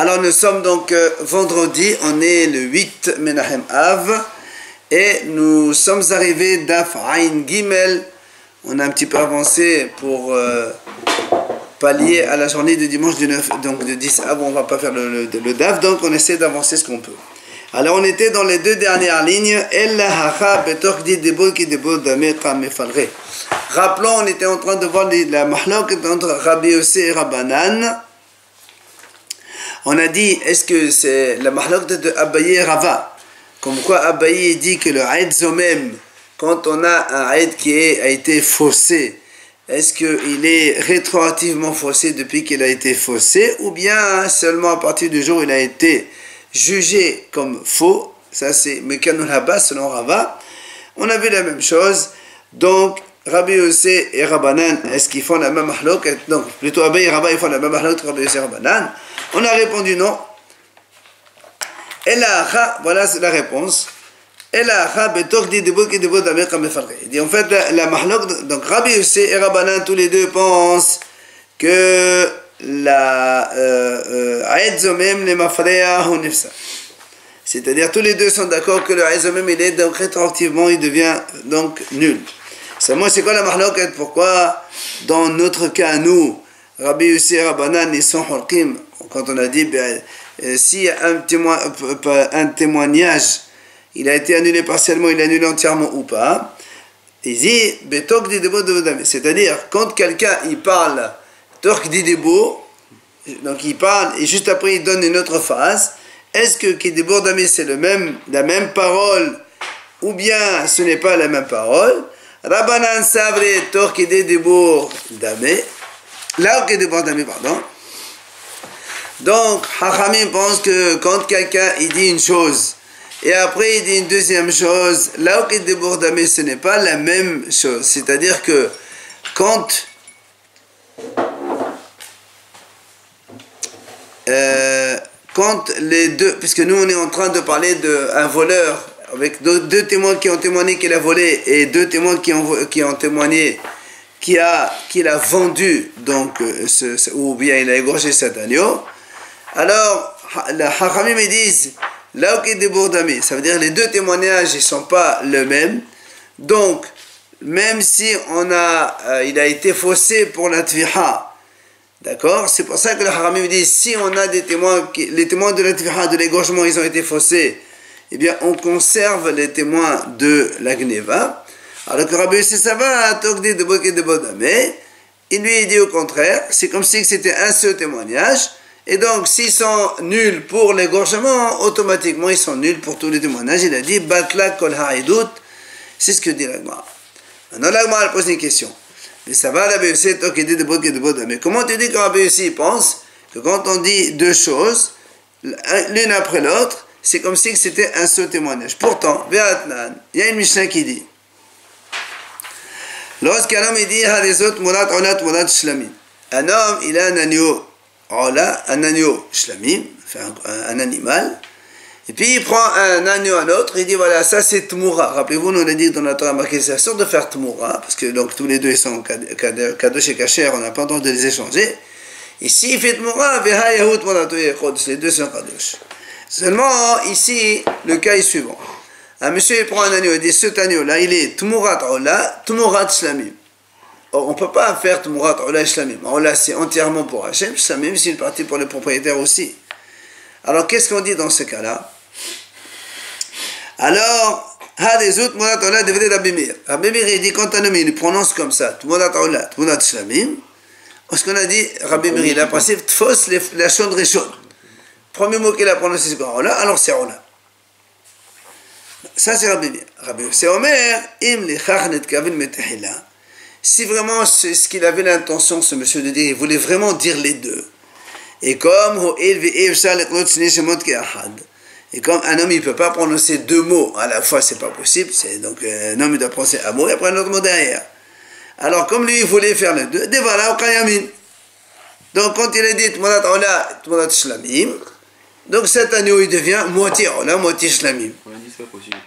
Alors nous sommes donc vendredi, on est le 8 Menahem Av et nous sommes arrivés d'Af Ain Gimel. On a un petit peu avancé pour pallier à la journée de dimanche du 9, donc de 10 Av, on ne va pas faire le DAF, donc on essaie d'avancer ce qu'on peut. Alors on était dans les deux dernières lignes. Rappelons, on était en train de voir la mahlok entre Rabbi Yossé et Rabbanan. On a dit, est-ce que c'est la mahlok de Abaye et Rava? Comme quoi Abaye dit que le Aïd Zomem, quand on a un Aïd qui a été faussé, est-ce qu'il est rétroactivement faussé depuis qu'il a été faussé, ou bien seulement à partir du jour où il a été jugé comme faux? Ça c'est Mekanul Habas selon Rava. On a vu la même chose. Donc Rabbi Yossé et Rabbanan, est-ce qu'ils font la même mahlok? Donc plutôt Abaye et Rava, ils font la même mahlok que Rabbi Yossé et Rabbanan. On a répondu non. Voilà la réponse. Il dit en fait la mahlok, donc Rabbi Yossé et Rabbanan tous les deux pensent que la Aïd Zomem les mafreya ou nifsa. C'est-à-dire tous les deux sont d'accord que le Aïd Zomem il est donc rétroactivement il devient donc nul. Seulement c'est quoi la mahlok? Pourquoi dans notre cas nous Rabbi Yossé et Rabbanan ils sont hulqim? Quand on a dit si un témoignage il a été annulé partiellement, il est annulé entièrement ou pas, il dit c'est-à-dire quand quelqu'un il parle donc il parle et juste après il donne une autre phrase, est-ce que Kidibur Dami c'est la même parole ou bien ce n'est pas la même parole? Rabbanan Savre Tor Kidibur Dami, là où Kidibur Dami, pardon. Donc Hachamim pense que quand quelqu'un il dit une chose et après il dit une deuxième chose, là où Kidibur Dami ce n'est pas la même chose, c'est-à-dire que quand les deux, puisque nous on est en train de parler d'un voleur avec deux témoins qui ont témoigné qu'il a volé et deux témoins qui ont témoigné qu'il a vendu, donc ou bien il a égorgé cet agneau. Alors les Hachamim disent là où Kidibur Dami, ça veut dire les deux témoignages ils sont pas le même, donc même si il a été faussé pour la tviha. D'accord? C'est pour ça que le Haramim dit si on a des témoins, les témoins de la tviha, de l'égorgement, ils ont été faussés, eh bien on conserve les témoins de la gneva. Alors que Rabbi Yossé Sava, Tokdi de Boké de Bodame, il lui dit au contraire, c'est comme si c'était un seul témoignage, et donc s'ils sont nuls pour l'égorgement, automatiquement ils sont nuls pour tous les témoignages. Il a dit Batla Kol Haïdout, c'est ce que dit l'Agma. Maintenant l'Agma elle pose une question. Mais ça va, Rabbi Yossé, mais comment tu dis que Rabbi Yossé pense que quand on dit deux choses, l'une après l'autre, c'est comme si c'était un seul témoignage? Pourtant, il y a une Mishnah qui dit, lorsqu'un homme il dit, un homme il a un agneau, un agneau shlamim, un animal, et puis il prend un agneau à l'autre, il dit voilà, ça c'est Tmoura. Rappelez-vous, nous on a dit dans la Torah marqué, c'est sûr de faire Tmoura, parce que donc tous les deux ils sont Kadosh et Kacher, on n'a pas le droit de les échanger. Ici il fait Tmoura, les deux sont Kadosh. Seulement ici, le cas est suivant. Un monsieur il prend un agneau, il dit cet agneau-là, il est Tmourat Ola, Tmourat Shlamim. Or on ne peut pas faire Tmourat Ola Shlamim. Ola c'est entièrement pour Hachem, Shlamim c'est une partie pour les propriétaires aussi. Alors qu'est-ce qu'on dit dans ce cas-là? Alors, Hadezut Murat Ola devrait Rabbi Meir. Rabbi Meir il dit quand un homme il prononce comme ça, Tmurat Ola, Tmurat Shlamim, parce qu'on a dit, Rabbi Meir il a passé Tfos la Shon Rishon. Premier mot qu'il a prononcé c'est Ola, alors c'est Ola. Ça c'est Rabbi Meir. Rabbi c'est Omer, Im Lichachnet Kavin Metehila. Si vraiment c'est ce qu'il avait l'intention, ce monsieur de dire, il voulait vraiment dire les deux. Et comme un homme il ne peut pas prononcer deux mots à la fois, c'est pas possible, c'est donc un homme il doit prononcer un mot et après un autre mot derrière. Alors comme lui il voulait faire les deux, voilà au Kayamin. Donc quand il a dit Tmodat Ola, Tmodat Shlamim, donc cet agneau il devient moitié Ola, moitié Shlamim. On a dit c'est pas possible.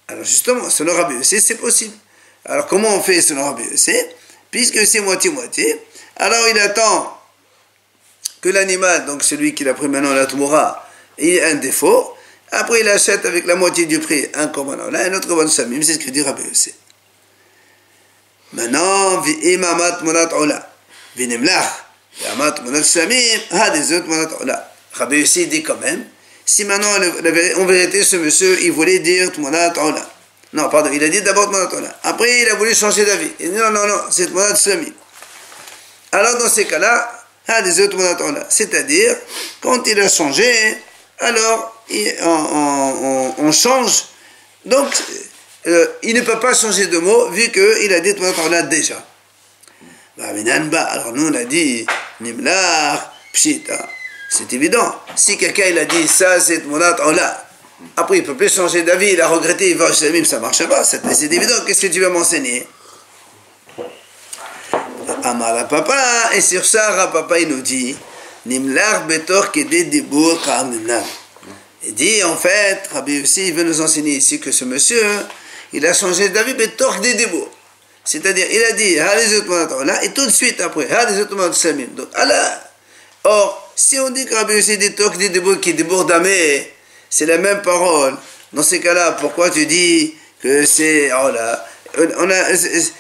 Alors justement, selon Rabbi Yossé, c'est possible. Alors comment on fait selon Rabbi Yossé? Puisque c'est moitié-moitié, alors il attend que l'animal, donc celui qui l'a pris maintenant la Tmoura, il a un défaut, après il achète avec la moitié du prix un korban ola, un autre korban samim, c'est ce que dit Rabbi Yossi. Maintenant, imamat monat ola, vinimlach, imamat monat samim, hadizot monat ola. Rabbi Yossi dit quand même, si maintenant, en vérité, ce monsieur, il voulait dire monat ola. Non, pardon, il a dit d'abord monat ola. Après, il a voulu changer d'avis. Il dit non, c'est monat samim. Alors, dans ces cas-là, c'est-à-dire, quand il a changé, alors on change. Donc, il ne peut pas changer de mot vu qu'il a dit là déjà. Alors nous on a dit Nimlar, Pshita. C'est évident. Si quelqu'un il a dit ça, c'est là. Après il ne peut plus changer d'avis, il a regretté, il va chez lui, ça ne marche pas. C'est évident. Qu'est-ce que tu vas m'enseigner? Amara Papa, et sur ça, Papa il nous dit Nimlar betor kede dibur ka'amnimnar. Il dit en fait, Rabbi aussi il veut nous enseigner ici que ce monsieur, il a changé d'avis betor kede dibur. C'est-à-dire, il a dit là, et tout de suite après, donc, Allah. Or, si on dit que Rabbi aussi dit tor kede dibur qui dibur damé, c'est la même parole. Dans ces cas-là, pourquoi tu dis que c'est oh là?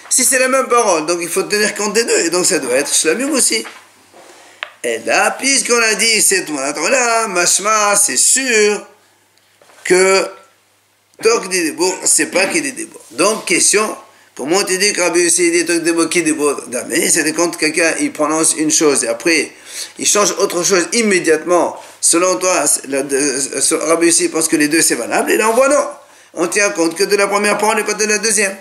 Si c'est la même parole, donc il faut tenir compte des deux, et donc ça doit être shlamim aussi. Et là, puisqu'on a dit c'est là, mashma, c'est sûr que tok di debour, c'est pas qui dit debour. Donc, question, comment tu dis que Rabbi Yossi dit tok debour qui debour damé? C'est quand quelqu'un il prononce une chose et après il change autre chose immédiatement. Selon toi, Rabbi Yossi pense que les deux c'est valable, et là on voit non. On tient compte que de la première parole et pas de la deuxième.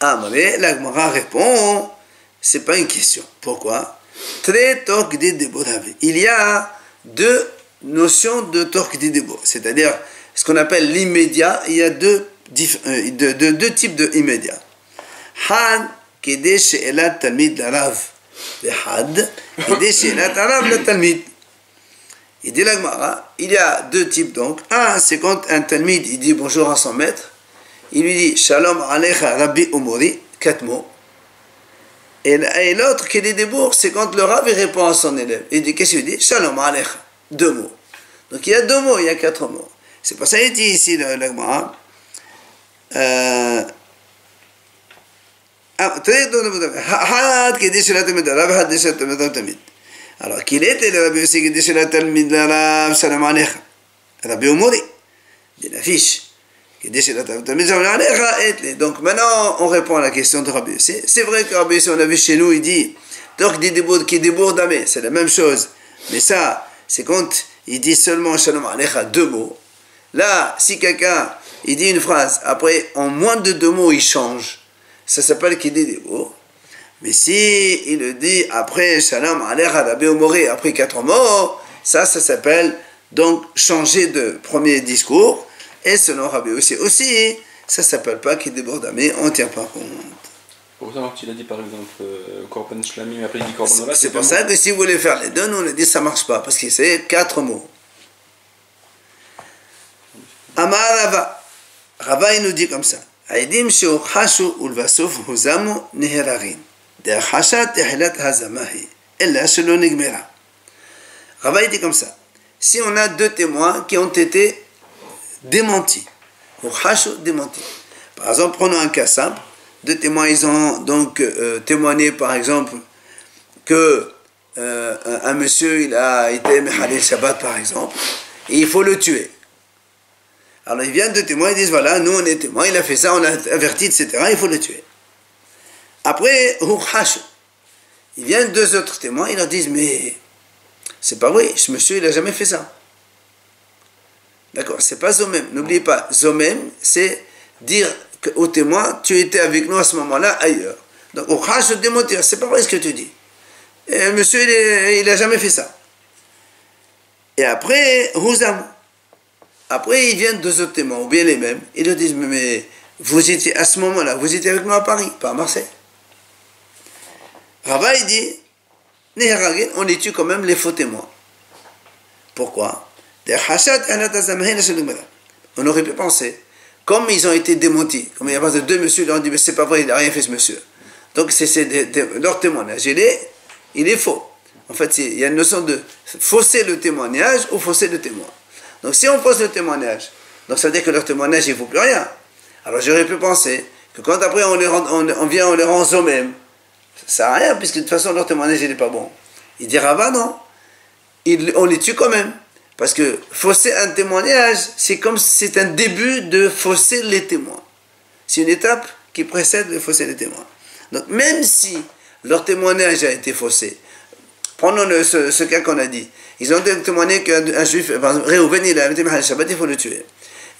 Ah, mais la Gemara répond, c'est pas une question. Pourquoi? Il y a deux notions de torque d'idébo, c'est-à-dire ce qu'on appelle l'immédiat. Il y a deux types de immédiat. Had kede she'elat talmid larav, et had kede she'elat larav le talmid. Il dit la Gemara, il y a deux types donc. Un, c'est quand un talmid il dit bonjour à son maître. Il lui dit Shalom Alecha Rabbi Umori, 4 mots. Et l'autre qui dit débour, c'est quand le Rav répond à son élève. Il dit qu'est-ce qu'il dit? Shalom Alecha, 2 mots. Donc il y a 2 mots, il y a 4 mots. C'est pour ça qu'il dit ici la Gemara. Alors qu'il était le Rabbi Yossi qui dit Talmid Larav Shalom Alecha Rabbi Umori. Il affiche. Donc maintenant on répond à la question de Rabbi Yossi. C'est vrai que Rabbi Yossi, on a vu chez nous, il dit Tork di debour qui débour damé, c'est la même chose. Mais ça, c'est quand il dit seulement Shalom Alecha 2 mots. Là, si quelqu'un il dit une phrase, après en moins de 2 mots il change, ça s'appelle qui dit débour. Mais si il le dit après Shalom Alecha Rabbi Umori, après 4 mots, ça s'appelle donc changer de premier discours. Et selon Rabbi Yossi aussi, ça ne s'appelle pas qui déborde, mais on ne tient pas compte. Pour ça, tu l'as dit par exemple, Korban Shlamim, après il dit Korban Ola. C'est pour ça que si vous voulez faire les deux, nous on a dit ça ne marche pas, parce que c'est 4 mots. Amar Rava. Rava il nous dit comme ça. Aïdim sheo chashu ulvasof huzamu neherarin. Der chashat tehlat hazamahi. Ella shelo nigmera. Rava il dit comme ça. Si on a 2 témoins qui ont été démenti, ou hachou démenti. Par exemple, prenons un cas simple. 2 témoins, ils ont donc témoigné, par exemple, que un monsieur, il a été Mechalel Shabbat, par exemple, et il faut le tuer. Alors, ils viennent 2 témoins, ils disent, voilà, nous, on est témoins, il a fait ça, on l'a averti, etc., il faut le tuer. Après, ou hachou. Ils viennent 2 autres témoins, ils leur disent, mais c'est pas vrai, ce monsieur, il n'a jamais fait ça. D'accord, c'est pas Zomem. N'oubliez pas, Zomem, c'est dire au témoin, tu étais avec nous à ce moment-là ailleurs. Donc, au crash de démentir, c'est pas vrai ce que tu dis. Et monsieur, il n'a jamais fait ça. Et après, Rouzam. Après, ils viennent 2 autres témoins, ou bien les mêmes. Ils leur disent, mais vous étiez à ce moment-là, vous étiez avec nous à Paris, pas à Marseille. Rava, il dit, on les tue quand même les faux témoins. Pourquoi? On aurait pu penser, comme ils ont été démentis, comme il y a 2 messieurs, ils ont dit, mais c'est pas vrai, il n'a rien fait ce monsieur. Donc c'est leur témoignage. il est faux. En fait, il y a une notion de fausser le témoignage ou fausser le témoin. Donc si on fausse le témoignage, donc ça veut dire que leur témoignage, il ne vaut plus rien. Alors j'aurais pu penser que quand après on les rend eux-mêmes, ça ne sert à rien, puisque de toute façon leur témoignage, il n'est pas bon. Il dira, bah non, on les tue quand même. Parce que fausser un témoignage, c'est un début de fausser les témoins. C'est une étape qui précède de fausser les témoins. Donc même si leur témoignage a été faussé, prenons ce cas qu'on a dit. Ils ont témoigné qu'un juif, par exemple, Réhouven, il a été Mahal Shabbat, il faut le tuer.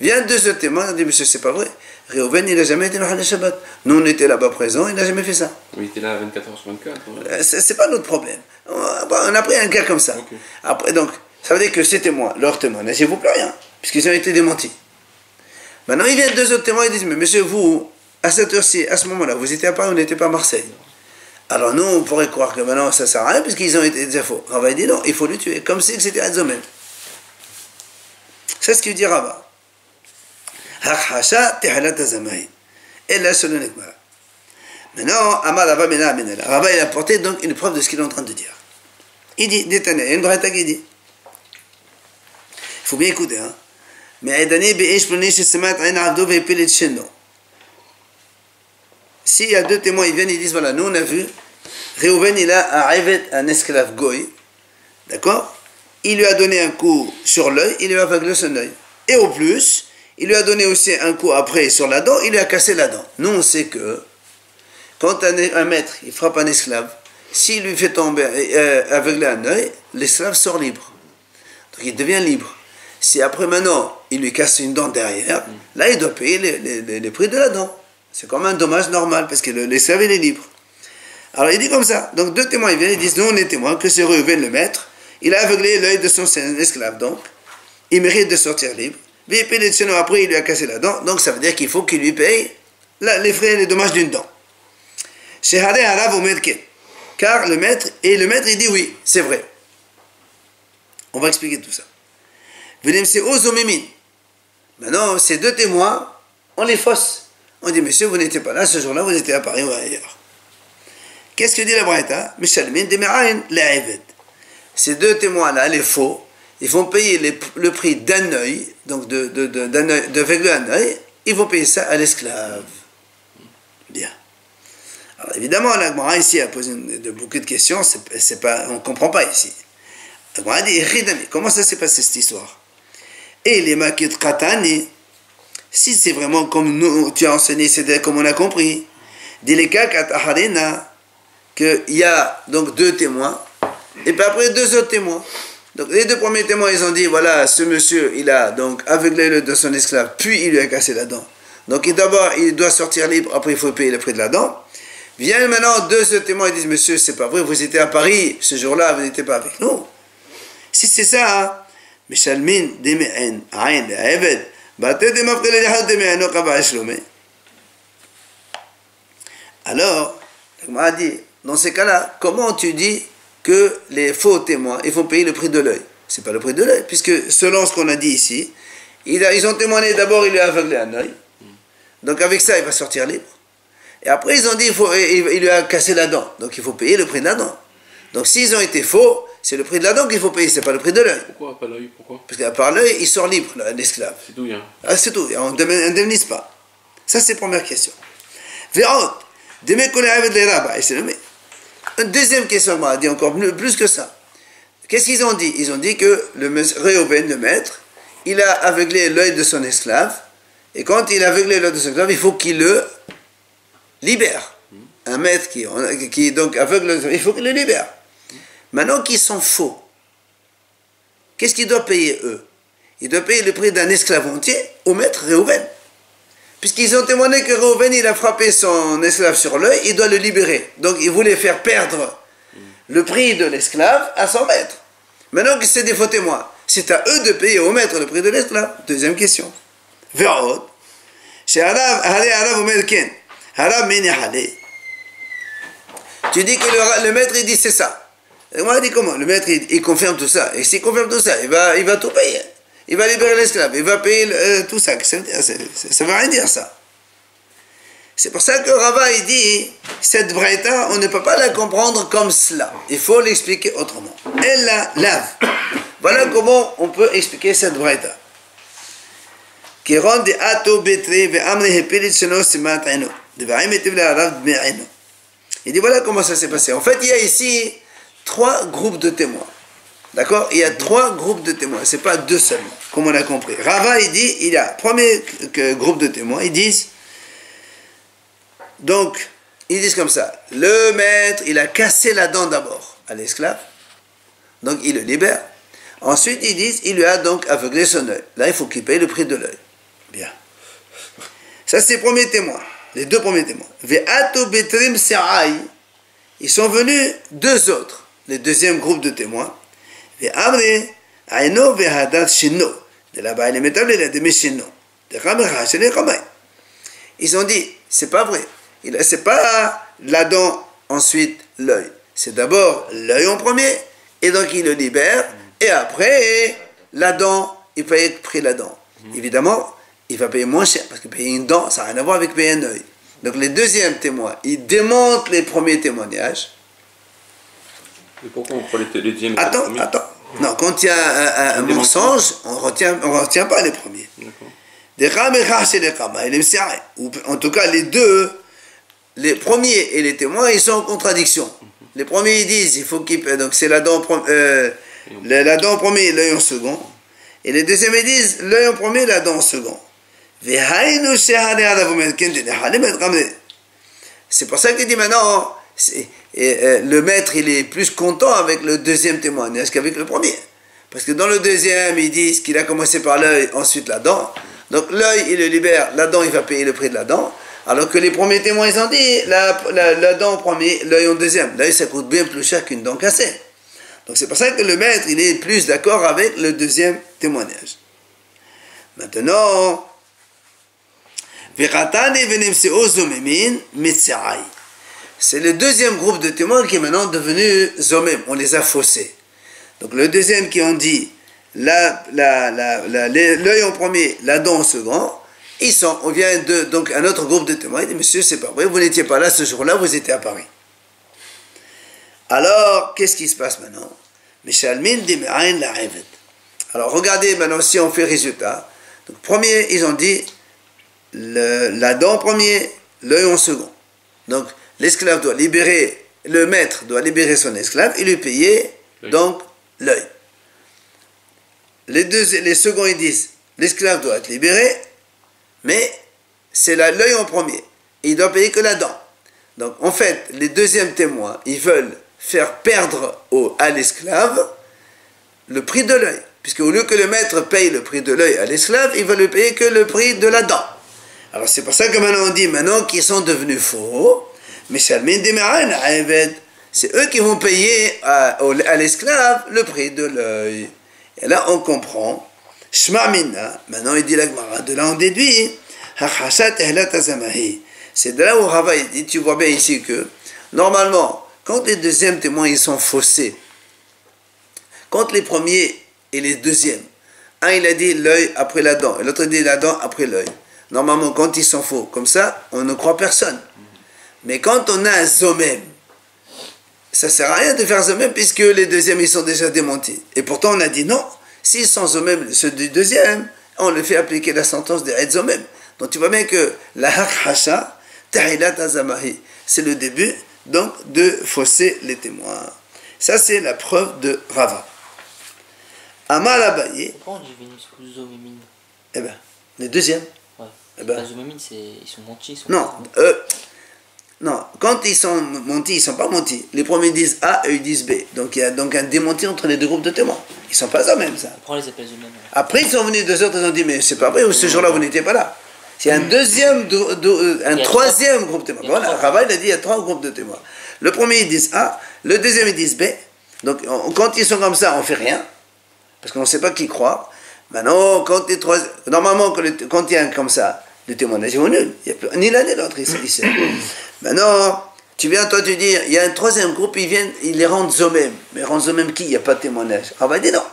Vient deux autres témoins, ils ont dit, monsieur, c'est pas vrai. Réhouven, il n'a jamais été Mahal Shabbat. Nous, on était là-bas présents, il n'a jamais fait ça. Oui, il était là 24 heures sur 24. Ouais. C'est pas notre problème. On a pris un cas comme ça. Okay. Après, donc, ça veut dire que ces témoins, leurs témoignages, ils ne vaut plus rien, puisqu'ils ont été démentis. Maintenant, il viennent deux autres témoins, ils disent, mais monsieur, vous, à cette heure-ci, à ce moment-là, vous étiez à Paris, vous n'étiez pas à Marseille. Alors nous, on pourrait croire que maintenant ça ne sert à rien puisqu'ils ont été des faux. Rava dit non, il faut les tuer, comme si c'était Adzomem. C'est ce qu'il dit Rava. Maintenant, Rava il a apporté donc une preuve de ce qu'il est en train de dire. Il dit, détenez, il y a une braïta qui dit. Il faut bien écouter, hein. Mais s'il y a deux témoins, ils viennent, ils disent, voilà, nous on a vu, Réhouven, il a un esclave goy, d'accord? Il lui a donné un coup sur l'œil, il lui a aveuglé son œil. Et au plus, il lui a donné aussi un coup après sur la dent, il lui a cassé la dent. Nous on sait que, quand un maître, il frappe un esclave, s'il lui fait tomber, aveugler un œil, l'esclave sort libre. Donc il devient libre. Si après maintenant, il lui casse une dent derrière, là il doit payer les prix de la dent. C'est comme un dommage normal, parce que l'esclave, il est libre. Alors, il dit comme ça. Donc, deux témoins, ils viennent, ils disent, nous, on est témoins, que c'est Réhouven, le maître. Il a aveuglé l'œil de son esclave, donc. Il mérite de sortir libre. Mais après, il lui a cassé la dent. Donc, ça veut dire qu'il faut qu'il lui paye les frais et les dommages d'une dent. Car le maître, il dit oui, c'est vrai. On va expliquer tout ça. Maintenant, ces deux témoins, on les fausse. On dit, monsieur, vous n'étiez pas là, ce jour-là, vous étiez à Paris ou ailleurs. Qu'est-ce que dit la Braïta? Ces deux témoins-là, les faux, ils vont payer le prix d'un œil, donc d'aveugler un œil, ils vont payer ça à l'esclave. Bien. Alors évidemment, la Gemara ici a posé beaucoup de questions, on ne comprend pas ici. La Gemara dit, comment ça s'est passé cette histoire? Et les makit katani, si c'est vraiment comme nous, tu as enseigné, c'est comme on a compris, qu'il y a donc deux témoins, et puis après deux autres témoins. Donc les deux premiers témoins, ils ont dit, voilà, ce monsieur, il a donc aveuglé l'œil de son esclave, puis il lui a cassé la dent. Donc d'abord, il doit sortir libre, après il faut payer le prix de la dent. Viennent maintenant deux autres témoins, ils disent, monsieur, c'est pas vrai, vous étiez à Paris, ce jour-là, vous n'étiez pas avec nous. Si c'est ça, hein, Mishalmin, Deme'en, Aïn, Eved, alors, on a dit, dans ces cas-là, comment tu dis que les faux témoins, ils font payer le prix de l'œil? C'est pas le prix de l'œil, puisque selon ce qu'on a dit ici, ils ont témoigné d'abord, il lui a aveuglé un œil, donc avec ça, il va sortir libre. Et après, ils ont dit, il lui a cassé la dent, donc il faut payer le prix de la dent. Donc s'ils ont été faux, c'est le prix de la dent qu'il faut payer, c'est pas le prix de l'œil. Pourquoi pas l'œil? Pourquoi? Parce qu'à part l'œil, il sort libre, l'esclave. C'est tout, hein. Ah, c'est tout, on n'indemnise pas. Ça, c'est la première question. Une deuxième question, on m'a dit encore plus que ça. Qu'est-ce qu'ils ont dit? Ils ont dit que Réhouven, le maître, il a aveuglé l'œil de son esclave, et quand il a aveuglé l'œil de son esclave, il faut qu'il le libère. Un maître qui donc aveugle, il faut qu'il le libère. Maintenant qu'ils sont faux, qu'est-ce qu'ils doivent payer eux? Ils doivent payer le prix d'un esclave entier au maître Réhouven. Puisqu'ils ont témoigné que Réhouven, il a frappé son esclave sur l'œil, il doit le libérer. Donc il voulait faire perdre le prix de l'esclave à son maître. Maintenant que c'est des faux témoins, c'est à eux de payer au maître le prix de l'esclave. Deuxième question. Verot. Tu dis que le maître il dit c'est ça. Et moi, il dit comment? Le maître, il confirme tout ça. Et s'il confirme tout ça, il va tout payer. Il va libérer l'esclave. Il va payer tout ça. Ça ne veut rien dire, ça. C'est pour ça que Rava il dit, cette braïta, on ne peut pas la comprendre comme cela. Il faut l'expliquer autrement. Elle la lave. Voilà comment on peut expliquer cette braïta. Il dit voilà comment ça s'est passé. En fait, il y a ici 3 groupes de témoins. D'accord? Il y a 3 groupes de témoins. Ce n'est pas 2 seulement, comme on a compris. Rava, il dit, il y a premier groupe de témoins. Ils disent, donc, ils disent comme ça. Le maître, il a cassé la dent d'abord à l'esclave. Donc, il le libère. Ensuite, ils disent, il lui a donc aveuglé son œil. Là, il faut qu'il paye le prix de l'œil. Bien. Ça, c'est les premiers témoins. Les 2 premiers témoins. Ve'ato betrim se'ai. Ils sont venus 2 autres. Le deuxième groupe de témoins. Ve'amre aino ve'hadat shino. De là-bas, il est métable, il a des méchino. De ramecha, c'est les ramay. Ils ont dit, c'est pas vrai. C'est pas la dent, ensuite l'œil. C'est d'abord l'œil en premier, et donc il le libère, et après, la dent, il paye le prix de la dent. Évidemment, il va payer moins cher, parce que payer une dent, ça n'a rien à voir avec payer un œil. Donc les deuxièmes témoins, ils démontent les premiers témoignages. Et pourquoi on prend les deuxièmes? Attends. Non, quand il y a un mensonge, on retient pas les premiers. Des ramecha chez les kama, et les msirai. En tout cas, les deux, les premiers et les témoins, ils sont en contradiction. Les premiers, ils disent, il faut qu'ils paient. Donc c'est la dent en premier, l'œil en second. Et les deuxièmes, ils disent, l'œil en premier, la dent en second. C'est pour ça qu'il dit maintenant, le maître, il est plus content avec le deuxième témoignage qu'avec le premier. Parce que dans le deuxième, ils disent qu'il a commencé par l'œil, ensuite la dent. Donc l'œil, il le libère, la dent, il va payer le prix de la dent. Alors que les premiers témoins, ils ont dit, la dent en premier, l'œil en deuxième. L'œil, ça coûte bien plus cher qu'une dent cassée. Donc c'est pour ça que le maître, il est plus d'accord avec le deuxième témoignage. Maintenant, c'est le deuxième groupe de témoins qui est maintenant devenu zomem. On les a faussés. Donc le deuxième qui ont dit l'œil en premier, la dent en second, on vient donc un autre groupe de témoins. Il dit, monsieur, c'est pas vrai, vous n'étiez pas là ce jour-là, vous étiez à Paris. Alors, qu'est-ce qui se passe maintenant? Alors, regardez maintenant si on fait résultat. Donc, premier, ils ont dit la dent en premier, l'œil en second. Donc, l'esclave doit libérer, le maître doit libérer son esclave et lui payer donc l'œil. Les seconds, ils disent l'esclave doit être libéré, mais c'est l'œil en premier. Il doit payer que la dent. Donc, en fait, les deuxièmes témoins, ils veulent faire perdre à l'esclave le prix de l'œil. Puisque au lieu que le maître paye le prix de l'œil à l'esclave, il va lui payer que le prix de la dent. Alors, c'est pour ça que maintenant on dit, maintenant qu'ils sont devenus faux, mais c'est eux qui vont payer à l'esclave le prix de l'œil. Et là, on comprend. Shma minna, maintenant il dit la Gemara, de là on déduit, c'est de là où Rava dit, tu vois bien ici que, normalement, quand les deuxièmes témoins ils sont faussés, quand les premiers et les deuxièmes, un il a dit l'œil après la dent, et l'autre dit la dent après l'œil. Normalement, quand ils sont faux, comme ça, on ne croit personne. Mais quand on a un zomem, ça ne sert à rien de faire zomem puisque les deuxièmes ils sont déjà démentis. Et pourtant on a dit non. S'ils sont zomem, ceux du deuxième, on le fait appliquer la sentence de Ed zomem. Donc tu vois bien que la hakhasha, tahilat azamahi, c'est le début donc de fausser les témoins. Ça c'est la preuve de Rava. Amal Abaye. Pourquoi on dit Vénus ou Zomémine? Eh bien, les deuxièmes. Ouais. Eh ben, Zomémine, ils sont mentis. Non, quand ils sont mentis, ils ne sont pas mentis. Les premiers disent A et ils disent B. Donc il y a donc un démenti entre les deux groupes de témoins. Ils ne sont pas eux-mêmes, ça. Pourquoi on les appelle eux-mêmes? Après, ils sont venus 2 autres, ils ont dit, mais c'est pas vrai, ou ce jour-là, vous n'étiez pas là. C'est un troisième groupe de témoins. Voilà, Rava, il a dit, il y a 3 groupes de témoins. Le premier, ils disent A, le deuxième, ils disent B. Donc, quand ils sont comme ça, on ne fait rien, parce qu'on ne sait pas qui croire. Maintenant, normalement, quand il y a un comme ça, le témoignage est nul. Il n'y a plus, ni l'un ni l'autre ici. Maintenant, tu viens, toi, tu dis, il y a un troisième groupe, ils les rendent zomem. Mais rendent zomem qui? Il n'y a pas de témoignage. On va dire non.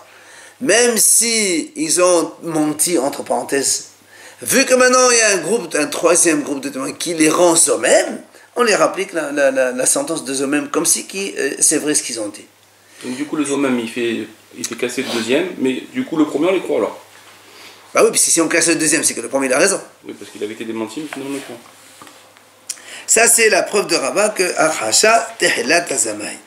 Même si ils ont menti, entre parenthèses, Vu que maintenant il y a un troisième groupe de témoins qui les rend eux-mêmes, on les applique la sentence de eux-mêmes comme si c'est vrai ce qu'ils ont dit. Donc du coup, le Zomem, il fait casser le deuxième, mais du coup, le premier, on les croit alors. Bah oui, parce que si on casse le deuxième, c'est que le premier il a raison. Oui, parce qu'il avait été démenti, mais finalement, on les croit. Ça, c'est la preuve de Rabat que Achasha Tehela Tazamai.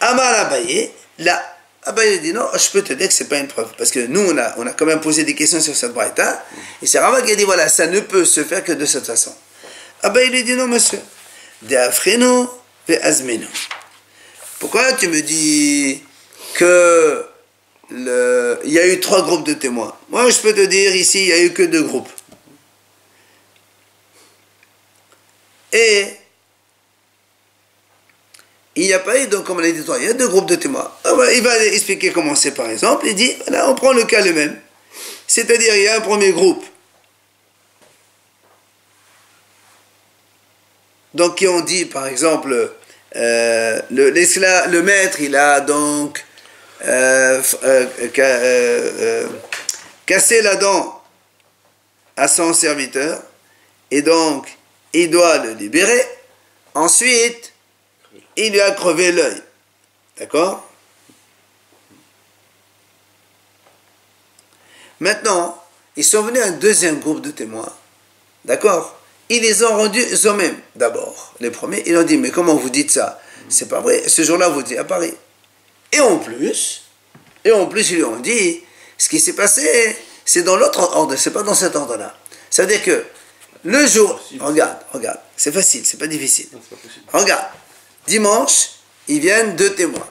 Amar Abaye, là, Abaye dit non, je peux te dire que c'est pas une preuve. Parce que nous, on a quand même posé des questions sur cette braïta. Et c'est Rabat qui a dit voilà, ça ne peut se faire que de cette façon. Abaye lui dit non, monsieur. De Afreno ve Azmeno. Pourquoi tu me dis que il y a eu 3 groupes de témoins? Moi, je peux te dire ici, il n'y a eu que 2 groupes. Et il n'y a pas eu, donc comme on l'a dit, il y a 2 groupes de témoins. Il va expliquer comment c'est par exemple. Il dit, voilà, on prend le cas le même. C'est-à-dire, il y a un premier groupe. Donc, qui ont dit, par exemple, le maître, il a donc cassé la dent à son serviteur. Et donc, il doit le libérer. Ensuite, il lui a crevé l'œil. D'accord? Maintenant, ils sont venus un deuxième groupe de témoins. D'accord? Ils les ont rendus eux-mêmes, d'abord. Les premiers, ils ont dit, mais comment vous dites ça? C'est pas vrai. Ce jour-là, vous dites à Paris. Et en plus, ils lui ont dit, ce qui s'est passé, c'est dans l'autre ordre, c'est pas dans cet ordre-là. C'est-à-dire que, le jour, regarde, c'est facile, c'est pas difficile. Non, c'est pas possible. Regarde, dimanche, ils viennent 2 témoins.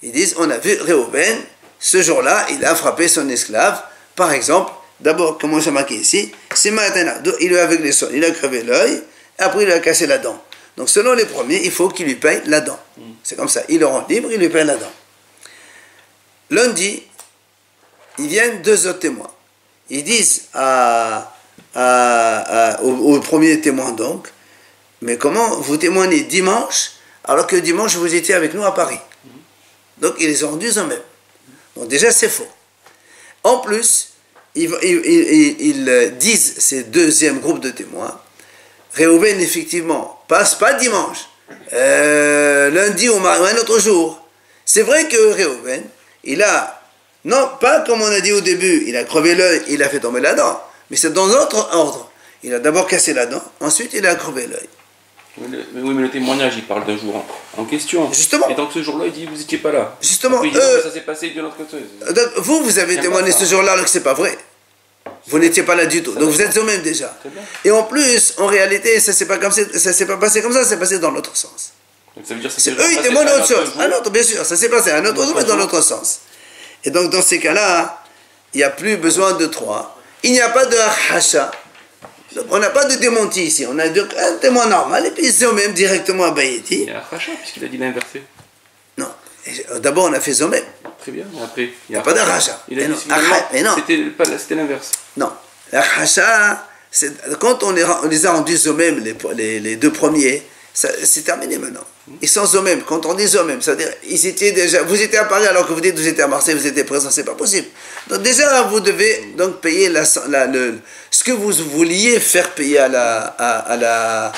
Ils disent, on a vu Réhouven, ce jour-là, il a frappé son esclave. Par exemple, d'abord, comment c'est marqué ici, c'est maintenant, il lui a avec les sons, il a crevé l'œil, après il lui a cassé la dent. Donc selon les premiers, il faut qu'il lui paye la dent. C'est comme ça, il le rend libre, il lui paye la dent. Lundi, ils viennent 2 autres témoins. Ils disent au premier témoin donc, mais comment vous témoignez dimanche alors que dimanche vous étiez avec nous à Paris? Donc ils les ont rendus eux-mêmes. Donc déjà c'est faux. En plus, ils disent, ces deuxième groupe de témoins, Réhouven effectivement passe pas dimanche, lundi ou un autre jour. C'est vrai que Réhouven, il a, non pas comme on a dit au début, il a crevé l'œil, il a fait tomber la dent. Mais c'est dans notre ordre. Il a d'abord cassé la dent, ensuite il a crevé l'œil. Oui, mais le témoignage, il parle d'un jour en question. Justement. Et donc ce jour-là, il dit, vous n'étiez pas là. Justement. Après, il dit, ça s'est passé de notre côté. Donc, vous avez témoigné ce jour-là alors que c'est pas vrai. Vous n'étiez pas là du tout. Donc vous êtes eux-mêmes déjà. Et en plus, en réalité, ça s'est pas passé comme ça, c'est passé dans l'autre sens. Donc ça veut dire que eux, ils témoignent autre chose. Un autre, bien sûr, ça s'est passé un autre jour, mais dans l'autre sens. Et donc dans ces cas-là, il n'y a plus besoin de 3. Il n'y a pas de hacha. On n'a pas de démenti ici. On a un témoin normal et puis ils ont même directement à Bayeti. Il y a hacha puisqu'il a dit l'inversé. Non. D'abord on a fait Zomem. Très bien. Mais après, il n'y a pas de hacha. Il a dit mais non. C'était l'inverse. Non. La hacha, quand on les a rendus Zomem, les 2 premiers, c'est terminé maintenant. Ils sont eux-mêmes. Quand on dit eux-mêmes, c'est-à-dire, vous étiez à Paris alors que vous dites que vous étiez à Marseille, vous étiez présent, c'est pas possible. Donc déjà, vous devez donc payer ce que vous vouliez faire payer à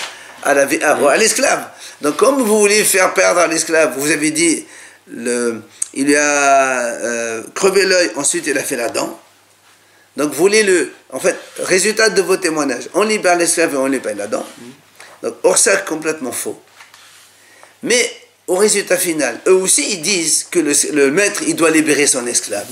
l'esclave. Donc comme vous vouliez faire perdre à l'esclave, vous avez dit, il lui a crevé l'œil, ensuite il a fait la dent. Donc vous voulez en fait, résultat de vos témoignages, on libère l'esclave et on lui paye la dent. Donc or ça, complètement faux. Mais au résultat final, eux aussi ils disent que le maître il doit libérer son esclave.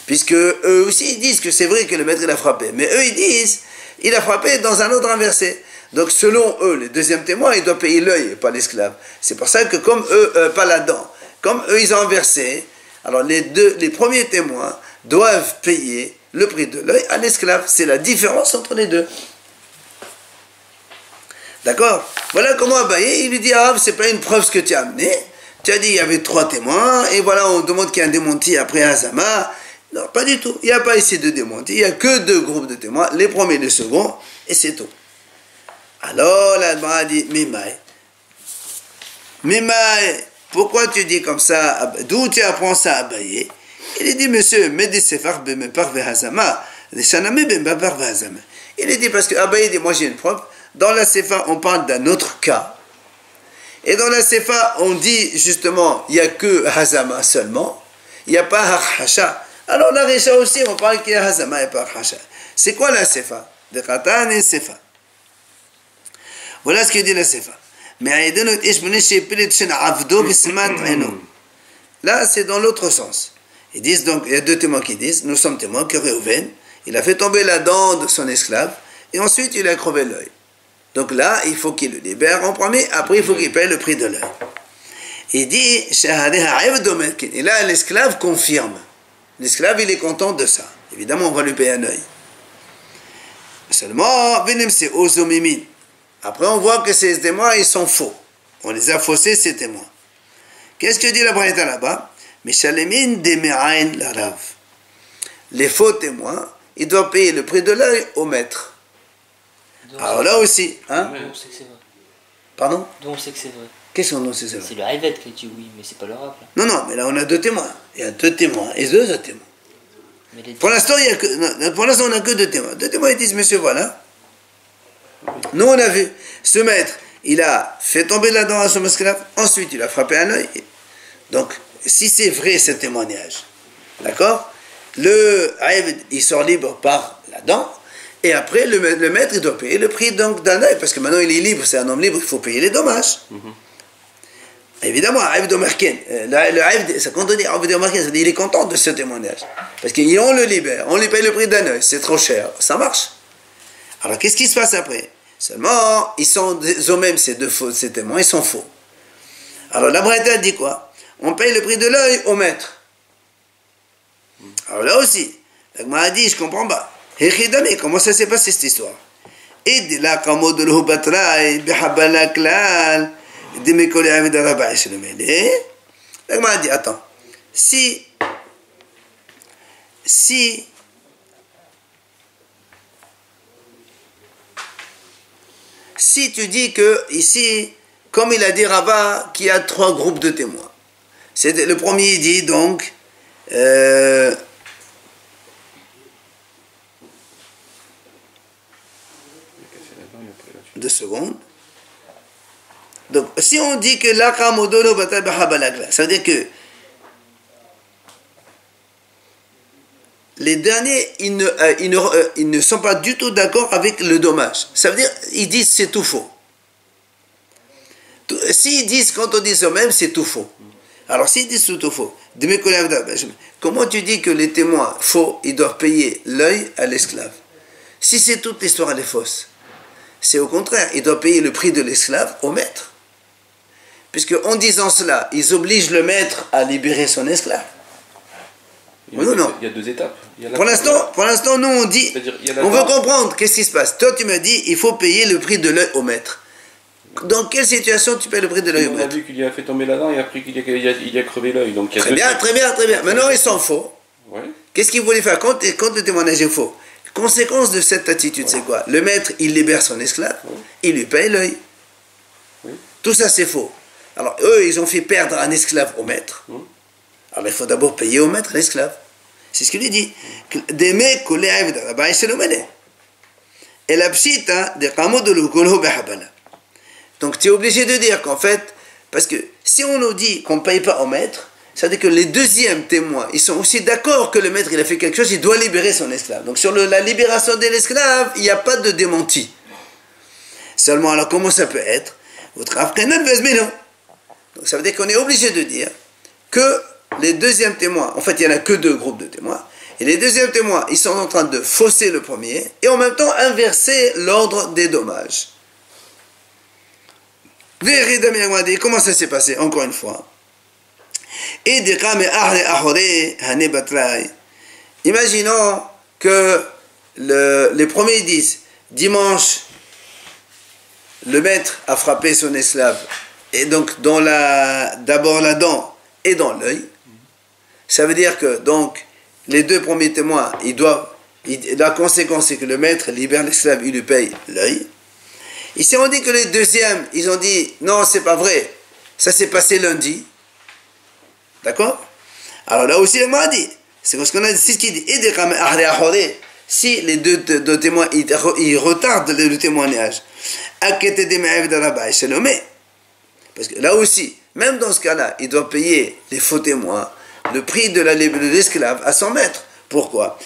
Puisque eux aussi ils disent que c'est vrai que le maître il a frappé. Mais eux ils disent il a frappé dans un ordre inversé. Donc selon eux, les deuxièmes témoins, ils doivent payer l'œil et pas l'esclave. C'est pour ça que comme eux, pas la dent, comme eux ils ont inversé, alors les premiers témoins doivent payer le prix de l'œil à l'esclave. C'est la différence entre les deux. D'accord? Voilà comment Abaye, il lui dit, ah, c'est pas une preuve ce que tu as amené. Tu as dit, il y avait 3 témoins, et voilà, on demande qu'il y ait un démenti après Hazama. Non, pas du tout. Il n'y a pas ici de démenti. Il n'y a que 2 groupes de témoins, les premiers et les seconds, et c'est tout. Alors, l'Alma a dit, Mimaï, pourquoi tu dis comme ça? D'où tu apprends ça à Abaye? Il dit, monsieur, Medi Sefar Bemepar Vehazama, les Chaname Bemepar Vehazama. Il est dit parce que Abaye dit, moi j'ai une preuve. Dans la Sefa, on parle d'un autre cas. Et dans la Sefa, on dit justement, il n'y a que Hazama seulement. Il n'y a pas Harhasha. Alors la Recha aussi, on parle qu'il y a Hazama et pas Harhasha. C'est quoi la Sefa? De Qatan et Sefa. Voilà ce que dit la Sefa. Mais là, c'est dans l'autre sens. Ils disent donc, il y a deux témoins qui disent, nous sommes témoins que Réhouven, il a fait tomber la dent de son esclave, et ensuite il a crevé l'œil. Donc là, il faut qu'il le libère en premier, après il faut qu'il paye le prix de l'œil. Il dit, et là l'esclave confirme. L'esclave, il est content de ça. Évidemment, on va lui payer un œil. Seulement, c'est Ozomimin. Après, on voit que ces témoins, ils sont faux. On les a faussés, ces témoins. Qu'est-ce que dit la Braïta là-bas? Les faux témoins, ils doivent payer le prix de l'œil au maître. Alors là aussi, hein? D'où on sait que c'est vrai. Pardon? D'où on sait que c'est vrai. Qu'est-ce qu'on sait, c'est vrai? C'est le Haïvet qui dit oui, mais c'est pas le rap là. Non, non, mais là on a deux témoins. Il y a deux témoins et deux autres témoins. Mais les Pour l'instant, on n'a que deux témoins. Deux témoins, ils disent, monsieur, voilà. Nous, on a vu, ce maître, il a fait tomber la dent à son esclave, ensuite il a frappé un œil. Donc, si c'est vrai ce témoignage, d'accord, le Haïd, il sort libre par la dent, et après, le maître, il doit payer le prix donc d'un œil, parce que maintenant il est libre, c'est un homme libre, il faut payer les dommages. Évidemment, Haïd Omerken, le Haïd, ça contredit Haïd Omerken, c'est-à-dire il est content de ce témoignage. Parce qu'on le libère, on lui paye le prix d'un œil, c'est trop cher, ça marche. Alors, qu'est-ce qui se passe après? Seulement, ils sont eux-mêmes, ces témoins, ils sont faux. Alors, la Braïta dit quoi? On paye le prix de l'œil au maître. Alors là aussi, la Gemara a dit, je comprends pas. Comment ça s'est passé cette histoire? Et de là, comme de l'Hubatrai, Bihabalaklal, de mes collègues avec le rabbin, je le mêlé. La Gemara a dit, attends, si tu dis que ici, comme il a dit Rava, qu'il y a trois groupes de témoins. Le premier dit donc, 2 secondes. Donc, si on dit que l'akamodono bata bahabalagla, ça veut dire que les derniers, ils ne sont pas du tout d'accord avec le dommage. Ça veut dire, ils disent c'est tout faux. S'ils disent, quand on dit ça même, c'est tout faux. Alors, s'ils disent tout faux, comment tu dis que les témoins faux, ils doivent payer l'œil à l'esclave? Si c'est toute l'histoire, elle est fausse. C'est au contraire, ils doivent payer le prix de l'esclave au maître. Puisque en disant cela, ils obligent le maître à libérer son esclave. Oui ou non? Il y a deux étapes. Pour l'instant, nous on dit, on veut comprendre qu'est-ce qui se passe. Toi, tu m'as dit, il faut payer le prix de l'œil au maître. Dans quelle situation tu payes le prix de l'œil au maître? On a vu qu'il a fait tomber la dent et après qu'il a crevé l'œil. Très bien. Maintenant, ils sont faux. Ouais. Qu'est-ce qu'ils voulaient faire quand le témoignage est faux? Conséquence de cette attitude, c'est quoi? Le maître, il libère son esclave, il lui paye l'œil. Tout ça, c'est faux. Alors, eux, ils ont fait perdre un esclave au maître. Alors, il faut d'abord payer au maître l'esclave. C'est ce qu'il lui dit. Et la psita de Qamo de l'Ukolo Behabala. Donc, tu es obligé de dire qu'en fait, parce que si on nous dit qu'on ne paye pas au maître, ça veut dire que les deuxièmes témoins, ils sont aussi d'accord que le maître, il a fait quelque chose, il doit libérer son esclave. Donc, sur la libération de l'esclave, il n'y a pas de démenti. Seulement, alors, comment ça peut être? Votre Afghanan Vezmino. Donc, ça veut dire qu'on est obligé de dire que les deuxièmes témoins, en fait, il n'y en a que deux groupes de témoins, et les deuxièmes témoins, ils sont en train de fausser le premier, et en même temps inverser l'ordre des dommages. Comment ça s'est passé? Encore une fois. Imaginons que les premiers disent, dimanche, le maître a frappé son esclave, et donc d'abord la dent et dans l'œil. Ça veut dire que donc les deux premiers témoins, la conséquence c'est que le maître libère l'esclave, il lui paye l'œil. Ici on dit que les deuxièmes, ils ont dit non, c'est pas vrai, ça s'est passé lundi. D'accord? Alors là aussi, on m'a dit, c'est ce qu'on a dit, c'est ce qu'il dit, Si les deux témoins ils retardent le témoignage, parce que là aussi, même dans ce cas-là, il doit payer les faux témoins le prix de l'esclave à son maître. Pourquoi?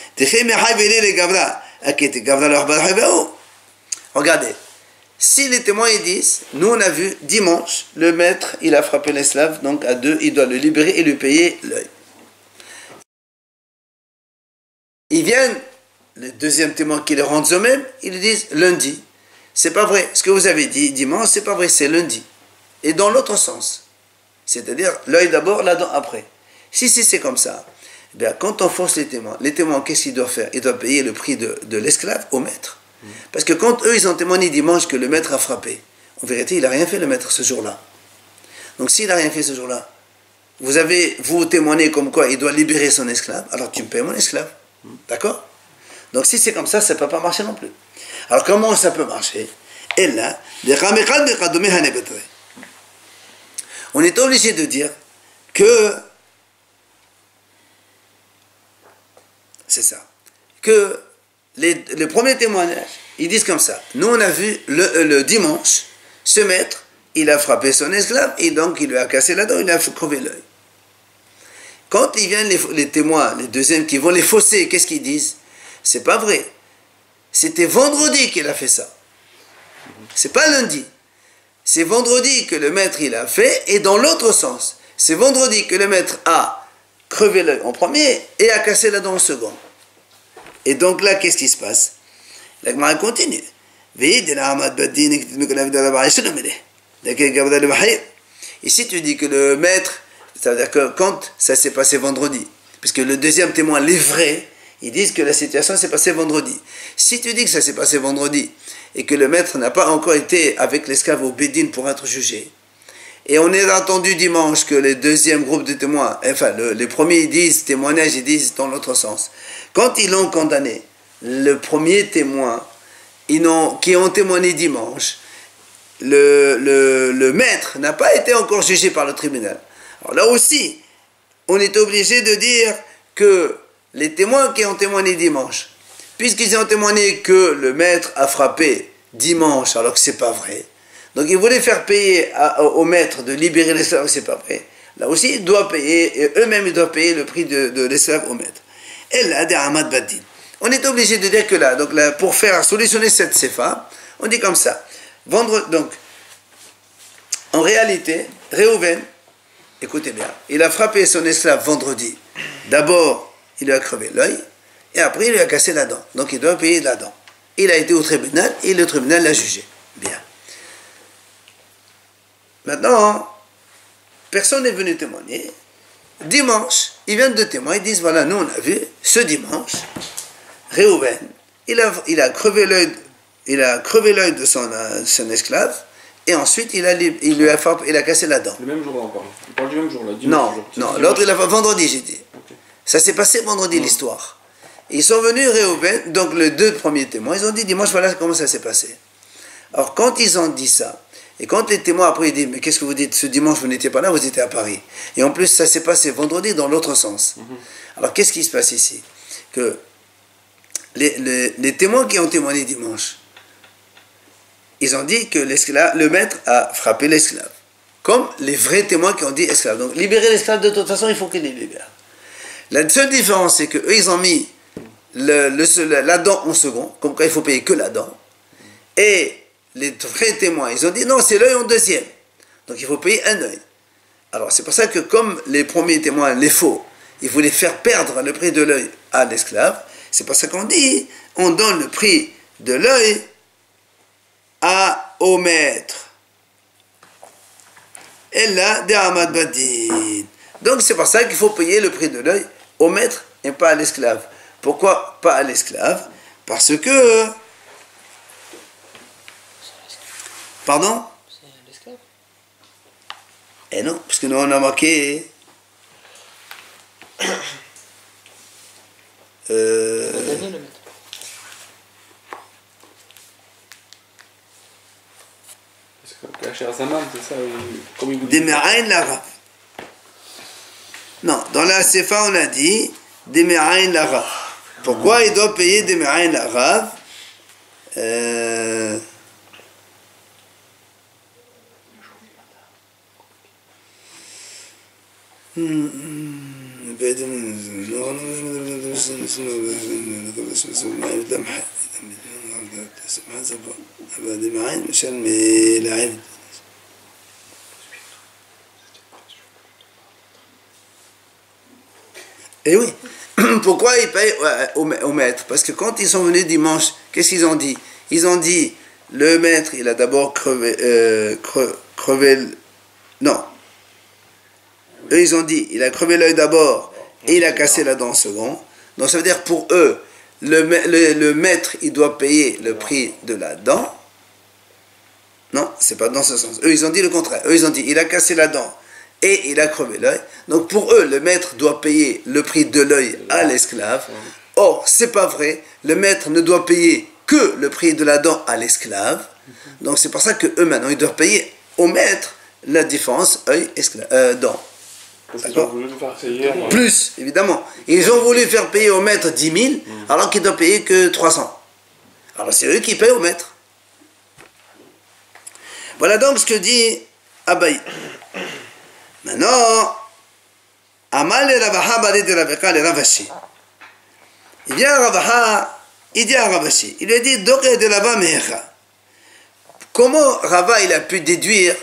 Regardez, si les témoins ils disent, nous on a vu dimanche, le maître il a frappé l'esclave, donc à 2, il doit le libérer et lui payer l'œil. Ils viennent, le deuxième témoin qui les rend eux-mêmes, ils lui disent lundi. C'est pas vrai, ce que vous avez dit dimanche, c'est pas vrai, c'est lundi. Et dans l'autre sens, c'est-à-dire l'œil d'abord, la dent après. Si c'est comme ça, eh bien, quand on force les témoins, qu'est-ce qu'ils doivent faire? Ils doivent payer le prix de l'esclave au maître. Parce que quand eux, ils ont témoigné dimanche que le maître a frappé, en vérité, il n'a rien fait le maître ce jour-là. Donc s'il n'a rien fait ce jour-là, vous témoignez comme quoi il doit libérer son esclave, alors tu me payes mon esclave. D'accord? Donc si c'est comme ça ne peut pas marcher non plus. Alors comment ça peut marcher? Et là, on est obligé de dire que c'est ça. Que les premiers témoignages, ils disent comme ça. Nous, on a vu le dimanche, ce maître, il a frappé son esclave et donc il lui a cassé la dent, il lui a crevé l'œil. Quand ils viennent les témoins, les deuxièmes qui vont les fausser, qu'est-ce qu'ils disent? C'est pas vrai. C'était vendredi qu'il a fait ça. C'est pas lundi. C'est vendredi que le maître il a fait, et dans l'autre sens. C'est vendredi que le maître a crevé l'œil en premier et a cassé la dent en second. Et donc là, qu'est-ce qui se passe? La Gemara continue. Ici, tu dis que le maître, ça veut dire que quand ça s'est passé vendredi, puisque le deuxième témoin, les vrais, ils disent que la situation s'est passée vendredi. Si tu dis que ça s'est passé vendredi, et que le maître n'a pas encore été avec l'esclave au Bédine pour être jugé, et on est entendu dimanche que les deuxièmes groupes de témoins, enfin les premiers ils disent témoignage, ils disent dans l'autre sens. Quand ils l'ont condamné, le premier témoin, qui ont témoigné dimanche, le maître n'a pas été encore jugé par le tribunal. Alors là aussi, on est obligé de dire que les témoins qui ont témoigné dimanche, puisqu'ils ont témoigné que le maître a frappé dimanche, alors que c'est pas vrai, donc ils voulaient faire payer au maître de libérer l'esclave, c'est pas vrai. Là aussi, ils doivent payer, et eux-mêmes ils doivent payer le prix de l'esclave au maître. Et là, d'Ahmad Badin. On est obligé de dire que là, donc là, pour faire solutionner cette CFA, on dit comme ça. Donc, en réalité, Réhouven, écoutez bien, il a frappé son esclave vendredi. D'abord, il lui a crevé l'œil, et après, il lui a cassé la dent. Donc, il doit payer la dent. Il a été au tribunal, et le tribunal l'a jugé. Bien. Maintenant, personne n'est venu témoigner. Dimanche, ils viennent de témoigner, ils disent, voilà, nous on a vu, ce dimanche, Réhouven, il a crevé l'œil de son esclave, et ensuite il a cassé la dent. Le même jour-là, on parle. On parle du même jour-là. Non, l'autre il a fait vendredi, j'ai dit. Okay. Ça s'est passé vendredi, l'histoire. Ils sont venus, Réhouven, donc les deux premiers témoins, ils ont dit, dimanche, voilà comment ça s'est passé. Alors quand ils ont dit ça, et quand les témoins après ils disent, mais qu'est-ce que vous dites, ce dimanche vous n'étiez pas là, vous étiez à Paris. Et en plus ça s'est passé vendredi dans l'autre sens. Alors qu'est-ce qui se passe ici? Que les témoins qui ont témoigné dimanche, ils ont dit que le maître a frappé l'esclave. Comme les vrais témoins qui ont dit esclave. Donc libérer l'esclave de toute façon, il faut qu'il les libère. La seule différence c'est qu'eux ils ont mis la dent en second, comme quoi il faut payer que la dent. Et les vrais témoins, ils ont dit non, c'est l'œil en deuxième. Donc il faut payer un œil. Alors c'est pour ça que comme les premiers témoins, les faux, ils voulaient faire perdre le prix de l'œil à l'esclave, c'est pour ça qu'on dit, on donne le prix de l'œil au maître. Et là, d'Ahmad Badin. Donc c'est pour ça qu'il faut payer le prix de l'œil au maître et pas à l'esclave. Pourquoi pas à l'esclave? Parce que... Pardon? C'est l'esclave. Eh non, parce que nous on a marqué... Le maître. Cacher à sa main, c'est ça, comme il vous dit. Deme'ain lara. Non, dans la Sefa on a dit Deme'ain lara. Pourquoi il doit payer des Me'ain Rav? Et oui, pourquoi ils payent au maître? Parce que quand ils sont venus dimanche, qu'est-ce qu'ils ont dit? Ils ont dit, le maître, il a d'abord crevé, non. Eux, ils ont dit, il a crevé l'œil d'abord et il a cassé la dent en second. Donc ça veut dire pour eux, le maître, il doit payer le prix de la dent. Non, c'est pas dans ce sens. Eux, ils ont dit le contraire. Eux, ils ont dit, il a cassé la dent et il a crevé l'œil. Donc pour eux, le maître doit payer le prix de l'œil à l'esclave. Or, c'est pas vrai. Le maître ne doit payer que le prix de la dent à l'esclave. Donc c'est pour ça que eux maintenant, ils doivent payer au maître la différence œil-dent. Parce qu'ils ont voulu nous faire payer. Plus, évidemment. Ils ont voulu faire payer au maître 10 000, alors qu'il doit payer que 300. Alors c'est eux qui payent au maître. Voilà donc ce que dit Abaye. Maintenant, Amal et Ravaha balé de Raveka le Ravashi. Il vient à Ravaha, il dit à Ravashi, il lui dit Doke de Rava Mecha. Comment Rava il a pu déduire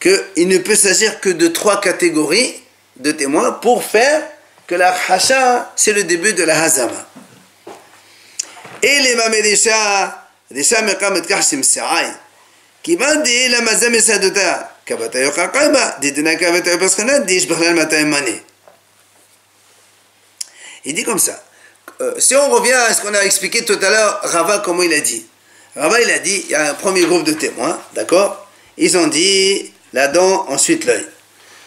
qu'il ne peut s'agir que de 3 catégories de témoins pour faire que la Hacha, c'est le début de la Hazama. Et les Mamédécha, les Shamekamet Kashim Sa'ay, qui m'a dit la Mazame Sadota, Kabatayo Kakaiba, dit Dina Kabatayo Paskana, dit Jbachlal Mataimane. Il dit comme ça. Si on revient à ce qu'on a expliqué tout à l'heure, Rava, comment il a dit? Rava, il a dit, il y a un premier groupe de témoins, d'accord? Ils ont dit la dent, ensuite l'œil.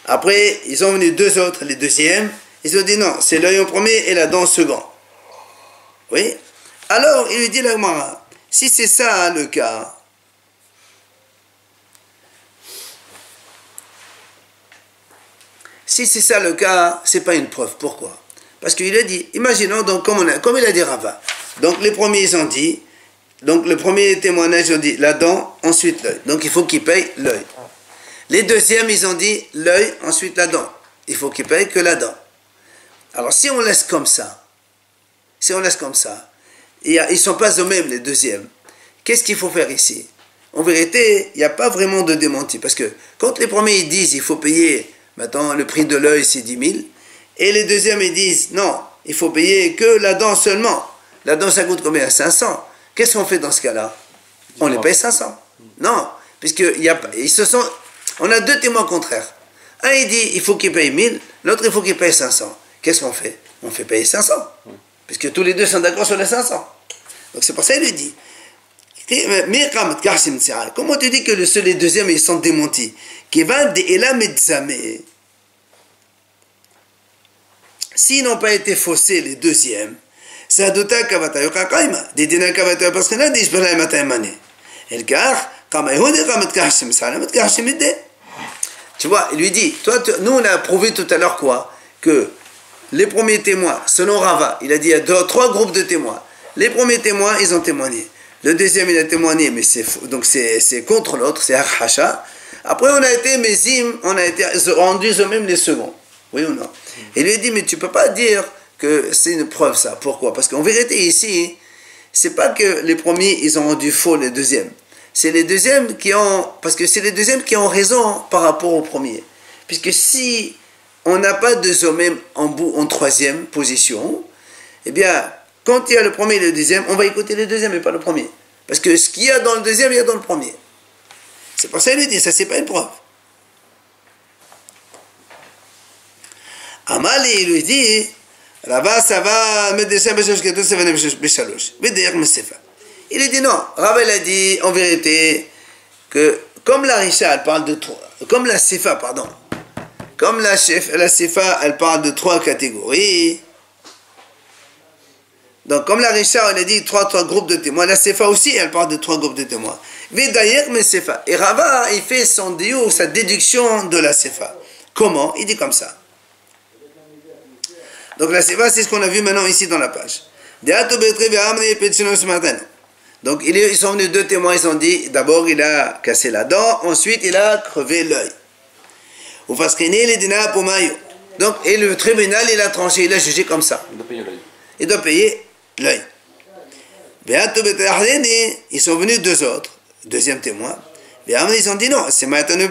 Après, ils sont venus 2 autres, les deuxièmes, ils ont dit non, c'est l'œil en premier et la dent en second. Oui? Alors, il lui dit la Gemara, si c'est ça le cas, si c'est ça le cas, c'est pas une preuve. Pourquoi? Parce qu'il a dit, imaginons donc comme il a dit Rava. Donc les premiers ils ont dit, donc le premier témoignage ils ont dit la dent, ensuite l'œil. Donc il faut qu'il paye l'œil. Les deuxièmes ils ont dit l'œil, ensuite la dent. Il faut qu'il paye que la dent. Alors si on laisse comme ça, ils ne sont pas eux mêmes les deuxièmes. Qu'est-ce qu'il faut faire ici? En vérité, il n'y a pas vraiment de démenti. Parce que quand les premiers ils disent il faut payer, maintenant le prix de l'œil c'est 10 000, et les deuxièmes ils disent non, il faut payer que la dent seulement. La dent ça coûte combien? 500. Qu'est-ce qu'on fait dans ce cas-là? On les paye 500. Non, puisque on a 2 témoins contraires. Un il dit il faut qu'il paye 1000, l'autre il faut qu'il paye 500. Qu'est-ce qu'on fait? On fait payer 500. Puisque tous les deux sont d'accord sur les 500. Donc c'est pour ça qu'il lui dit. Comment tu dis que les deuxièmes ils sont démentis? S'ils n'ont pas été faussés, les deuxièmes, c'est Adota Kavata Yokakaima, des Dina Kavata Paskana, des Jbala Mataimane. Et le car, tu vois, il lui dit, nous on a prouvé tout à l'heure quoi? Que les premiers témoins, selon Rava, il a dit il y a 3 groupes de témoins. Les premiers témoins, ils ont témoigné. Le deuxième, il a témoigné, mais donc c'est contre l'autre, c'est Hacha. Après, on a été Mézim, on a été rendus eux-mêmes les seconds. Oui ou non? Il lui a dit, mais tu ne peux pas dire que c'est une preuve ça. Pourquoi? Parce qu'en vérité, ici, c'est pas que les premiers, ils ont rendu faux les deuxièmes. C'est les deuxièmes qui ont... Parce que c'est les deuxièmes qui ont raison par rapport aux premiers. Puisque si on n'a pas de zomem en troisième position, eh bien, quand il y a le premier et le deuxième, on va écouter le deuxième et pas le premier. Parce que ce qu'il y a dans le deuxième, il y a dans le premier. C'est pour ça qu'il lui dit, ça c'est pas une preuve. Amali, il lui dit, Rava, ça va, il lui dit non, Rava, il a dit en vérité que comme la Risha, elle parle de 3, comme la Sefa, pardon, comme la Sefa, elle parle de 3 catégories. Donc, comme la Risha, elle a dit 3 groupes de témoins, la Sefa aussi, elle parle de 3 groupes de témoins. Et Rava, il fait son diou, sa déduction de la Sefa. Comment? Il dit comme ça. Donc, la Sefa, c'est ce qu'on a vu maintenant ici dans la page. Donc ils sont venus deux témoins, ils ont dit, d'abord il a cassé la dent, ensuite il a crevé l'œil. Donc, et le tribunal il a tranché, il a jugé comme ça. Il doit payer l'œil. Il doit payer l'œil. Ils sont venus deux autres, deuxième témoin. Ils ont dit non, c'est maintenant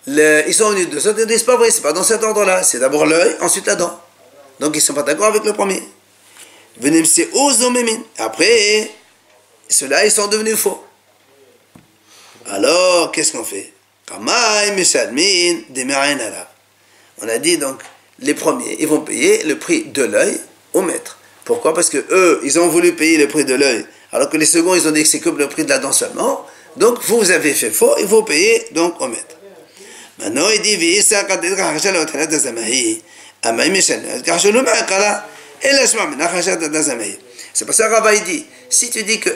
ils sont venus deux autres, ils disent c'est pas vrai, c'est pas dans cet ordre-là, c'est d'abord l'œil, ensuite la dent. Donc ils ne sont pas d'accord avec le premier. Après, ceux-là ils sont devenus faux. Alors, qu'est-ce qu'on fait? On a dit donc, les premiers, ils vont payer le prix de l'œil au maître. Pourquoi? Parce que eux, ils ont voulu payer le prix de l'œil, alors que les seconds, ils ont dit que c'est que le prix de la dent seulement. Donc, vous avez fait faux, il faut payer donc au maître. Maintenant, il dit, c'est pour ça que Rabbi dit, si tu dis que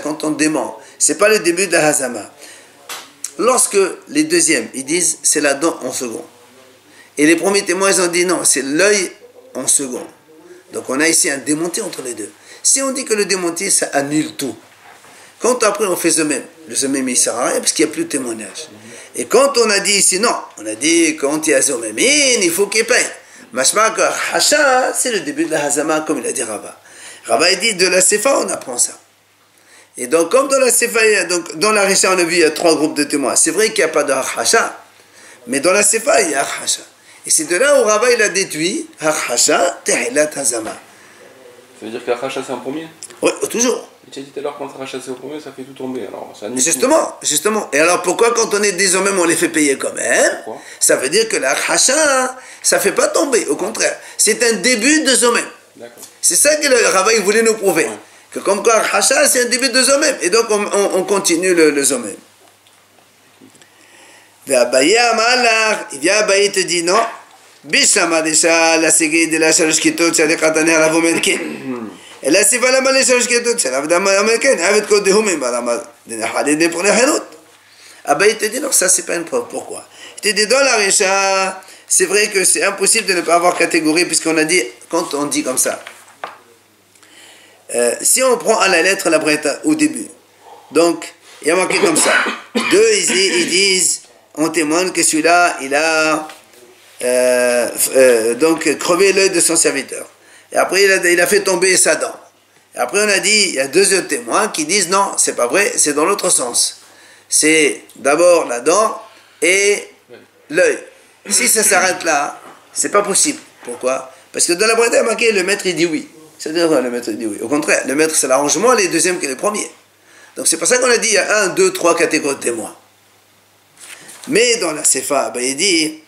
quand on dément, c'est pas le début de la hazama. Lorsque les deuxièmes, ils disent c'est la dent en second. Et les premiers témoins, ils ont dit non, c'est l'œil en second. Donc on a ici un démonté entre les deux. Si on dit que le démonté, ça annule tout. Quand après on fait ce même, le même il ne sert à rien parce qu'il n'y a plus de témoignage. Et quand on a dit ici non, on a dit quand il y a Zomémine, il faut qu'il paye. Mashma que Hacha, c'est le début de la hazama, comme il a dit Rabba. Rabba il dit de la Sefa, on apprend ça. Et donc, comme dans la Sefa, donc dans la Risha, on a vu, il y a trois groupes de témoins. C'est vrai qu'il n'y a pas de Hacha, mais dans la Sefa, il y a Hacha. Et c'est de là où Rabba il a déduit Hacha, Tehilat Hazama. Ça veut dire que la Hacha c'est en premier? Oui, toujours. Tu as dit tout à l'heure quand la Hacha c'est au premier, ça fait tout tomber. Alors, ça Justement. Et alors pourquoi quand on est des hommes, on les fait payer quand même? Pourquoi? Ça veut dire que la Hacha, ça ne fait pas tomber. Au contraire, c'est un début de Zomem. D'accord. C'est ça que le Rabba il voulait nous prouver. Ouais. Que comme quoi Hacha, c'est un début de Zomem. Et donc on continue le Zomem. Abaye Amalach, il vient Abaye te dit non. Bishama Desha, la Segui de la Shalushkito, Tchadé Katane à la Vomenkin. Et là, c'est pas la Malé Shalushkito, c'est la Vdama Americaine, avec Code de Humim, Balama, de Halide pour les Hanot. Abaye te dit non, ça c'est pas une preuve. Pourquoi? Il te dit dans la Risha, c'est vrai que c'est impossible de ne pas avoir catégorie, puisqu'on a dit, quand on dit comme ça. Si on prend à la lettre la Breta au début, donc il y a marqué comme ça. Deux, ils disent, on témoigne que celui-là, il a donc crevé l'œil de son serviteur. Et après, il a fait tomber sa dent. Et après, on a dit, il y a deux autres témoins qui disent non, c'est pas vrai, c'est dans l'autre sens. C'est d'abord la dent et l'œil. Si ça s'arrête là, c'est pas possible. Pourquoi? Parce que dans la Breta, il y a marqué le maître, il dit oui. C'est-à-dire, le maître dit oui. Au contraire, le maître, c'est l'arrangement, les deuxièmes que les premiers. Donc, c'est pour ça qu'on a dit, il y a 1, 2, 3 catégories de témoins. Mais dans la Sefa, ben, il dit,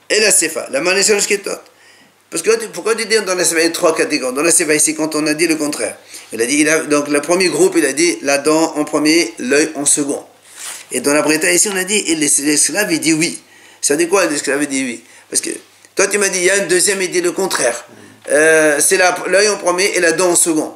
et la Sefa, la manéchage qui est toute. Parce que, pourquoi tu dis dans la Sefa, il y a 3 catégories? Dans la Sefa, ici, quand on a dit le contraire, il a dit, donc, le premier groupe, il a dit, la dent en premier, l'œil en second. Et dans la Breta, ici, on a dit, et l'esclave, il dit oui. Ça dit quoi, l'esclave, il dit oui? Parce que, toi, tu m'as dit, il y a un deuxième, il dit le contraire. C'est l'œil en premier et la dent en second.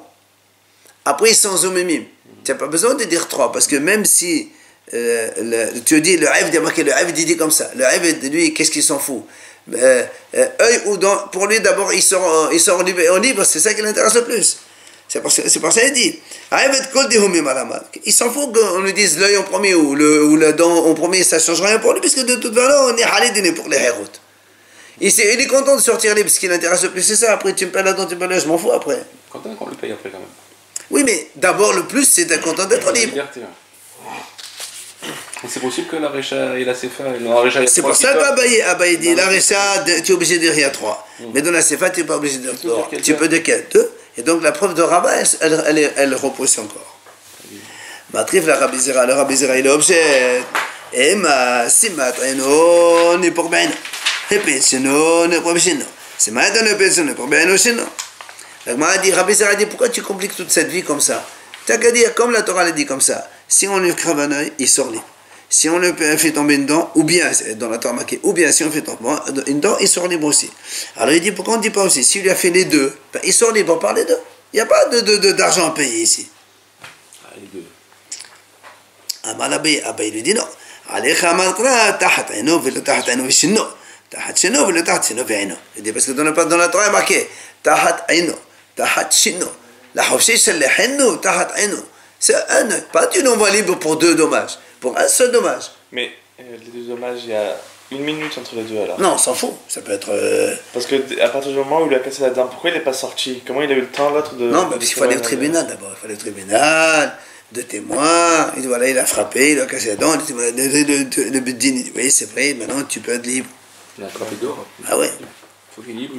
Après, sans omimim. Tu n'as pas besoin de dire 3, parce que même si tu dis le Aïd, le Aïd dit comme ça. Le Aïd, lui, qu'est-ce qu'il s'en fout? Œil ou dent, pour lui, d'abord, il sort en libre, c'est ça qui l'intéresse le plus. C'est pour ça qu'il dit. Il s'en fout qu'on lui dise l'œil en premier ou la dent en premier, ça ne change rien pour lui, puisque de toute façon, on est halé pour les héros. Il est content de sortir libre, ce qui l'intéresse le plus, c'est ça. Après, tu me payes la dent, tu me payes l'œil, je m'en fous après. Content qu'on le paye après quand même. Oui, mais d'abord, le plus, c'est d'être content d'être libre. Liberté, ouais. C'est possible que la Recha et la Sefa, c'est pour ça qu'Abaye dit, la Recha, tu es obligé de dire il y a 3. Mais dans la Sefa, tu n'es pas obligé de dire 3. Tu peux dire qu'il y a 2. Et donc, la preuve de Rabba, elle repousse encore. Matrif la Rabizera, le Rabizera, il est objet. Emma, Simat, Eno, ni pour Ben. Et pensionno, ne pour Bishino. C'est maintenant le pensionno pour Ben Oshino. La Gemara dit, Rabizera dit, pourquoi tu compliques toute cette vie comme ça? Tu n'as qu'à dire, comme la Torah l'a dit comme ça. Si on lui crève un œil, il sort libre. Si on lui fait tomber une dent, ou bien, dans la Torah marquée, ou bien si on fait tomber une dent, il sort libre aussi. Alors il dit, pourquoi on ne dit pas aussi? S'il lui a fait les deux, ben, il sort libre par les deux. Il n'y a pas d'argent à payer ici. Ah, les deux. Amal Abaye lui dit non. Tahat Shino, le Tahat Shino Ve'ino. Il dit parce que dans la Torah, il est marqué Tahat Aino, Tahat Shino. La Hofshi Shalehenu, Tahat Aino. C'est un, pas une envoi libre pour 2 dommages, pour un seul dommage. Mais les 2 dommages, il y a 1 minute entre les 2 alors. Non, on s'en fout. Ça peut être. Parce que à partir du moment où il lui a cassé la dent, pourquoi il n'est pas sorti? Comment il a eu le temps l'autre de. Non, parce qu'il faut aller au tribunal d'abord. Il faut aller au tribunal, 2 témoins. Et voilà, il a frappé, il a cassé la dent. Le Beddin, il dit oui, c'est vrai, maintenant tu peux être libre. Il a attrapé dehors. Ah ouais. Il faut qu'il est libre.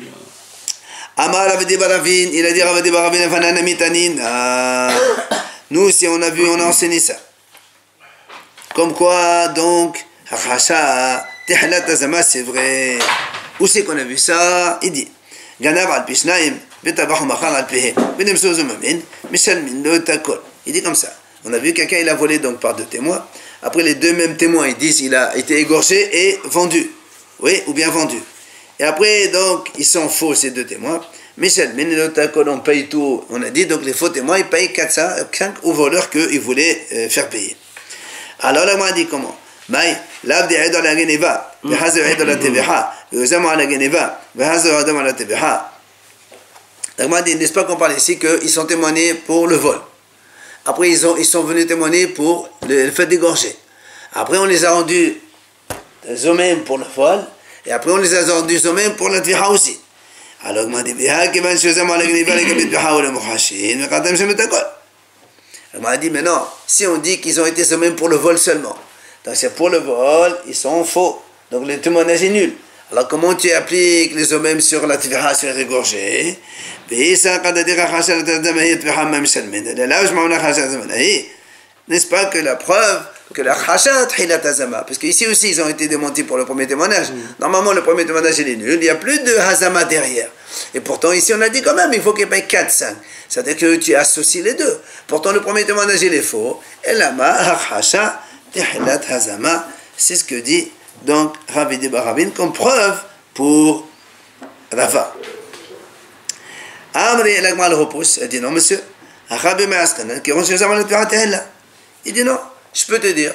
Amar Ravdi Baravin, il a dit Ravdi Baravin, Fanana Mitanin. Nous aussi, on a vu, on a enseigné ça. Comme quoi, donc, Hachasha, Tehlat Azama, c'est vrai. Où c'est qu'on a vu ça? Il dit Ganav al Pishnaim, Betabach Machar al Pehe, Benemso Zomamin, Michel Min, Takol. Il dit comme ça. On a vu quelqu'un, il a volé donc par 2 témoins. Après, les 2 mêmes témoins, ils disent il a été égorgé et vendu. Oui, ou bien vendu. Et après, donc, ils sont faux, ces 2 témoins. Michel Min, Takol, on paye tout. On a dit, donc, les faux témoins, ils payent 400 aux voleurs qu'ils voulaient faire payer. Alors, là, on a dit comment? Maï, l'abdi aide à la geneva, le hazard aide à la TVA, le zama à la geneva, le hazard aide à la TVA. Donc, on a dit, n'est-ce pas qu'on parle ici qu'ils sont témoignés pour le vol. Après, ils sont venus témoigner pour le fait d'égorger. Après, on les a rendus zomem pour le vol, et après, on les a rendus zomem pour la TVA aussi. Alors, on a dit, Biha, je zama à la geneva, les gabit biha ou le muhashin, mais quand même, je me t'accorde. On a dit, mais non, si on dit qu'ils ont été zomem pour le vol seulement, donc c'est pour le vol, ils sont faux. Donc le témoignage est nul. Alors comment tu appliques les hommes sur la TVA sur les égorgés? N'est-ce pas que la preuve que la khashat hilat hazama, parce qu'ici aussi ils ont été démentis pour le premier témoignage. Normalement le premier témoignage il est nul, il n'y a plus de hazama derrière. Et pourtant ici on a dit quand même il faut qu'il paye 4-5. C'est-à-dire que tu associes les 2. Pourtant le premier témoignage il est faux. Et lama khashat hilat hazama, c'est ce que dit donc Ravdi Baravin comme preuve pour Rava. Amri l'agma le repousse, elle dit non monsieur, il dit non, je peux te dire,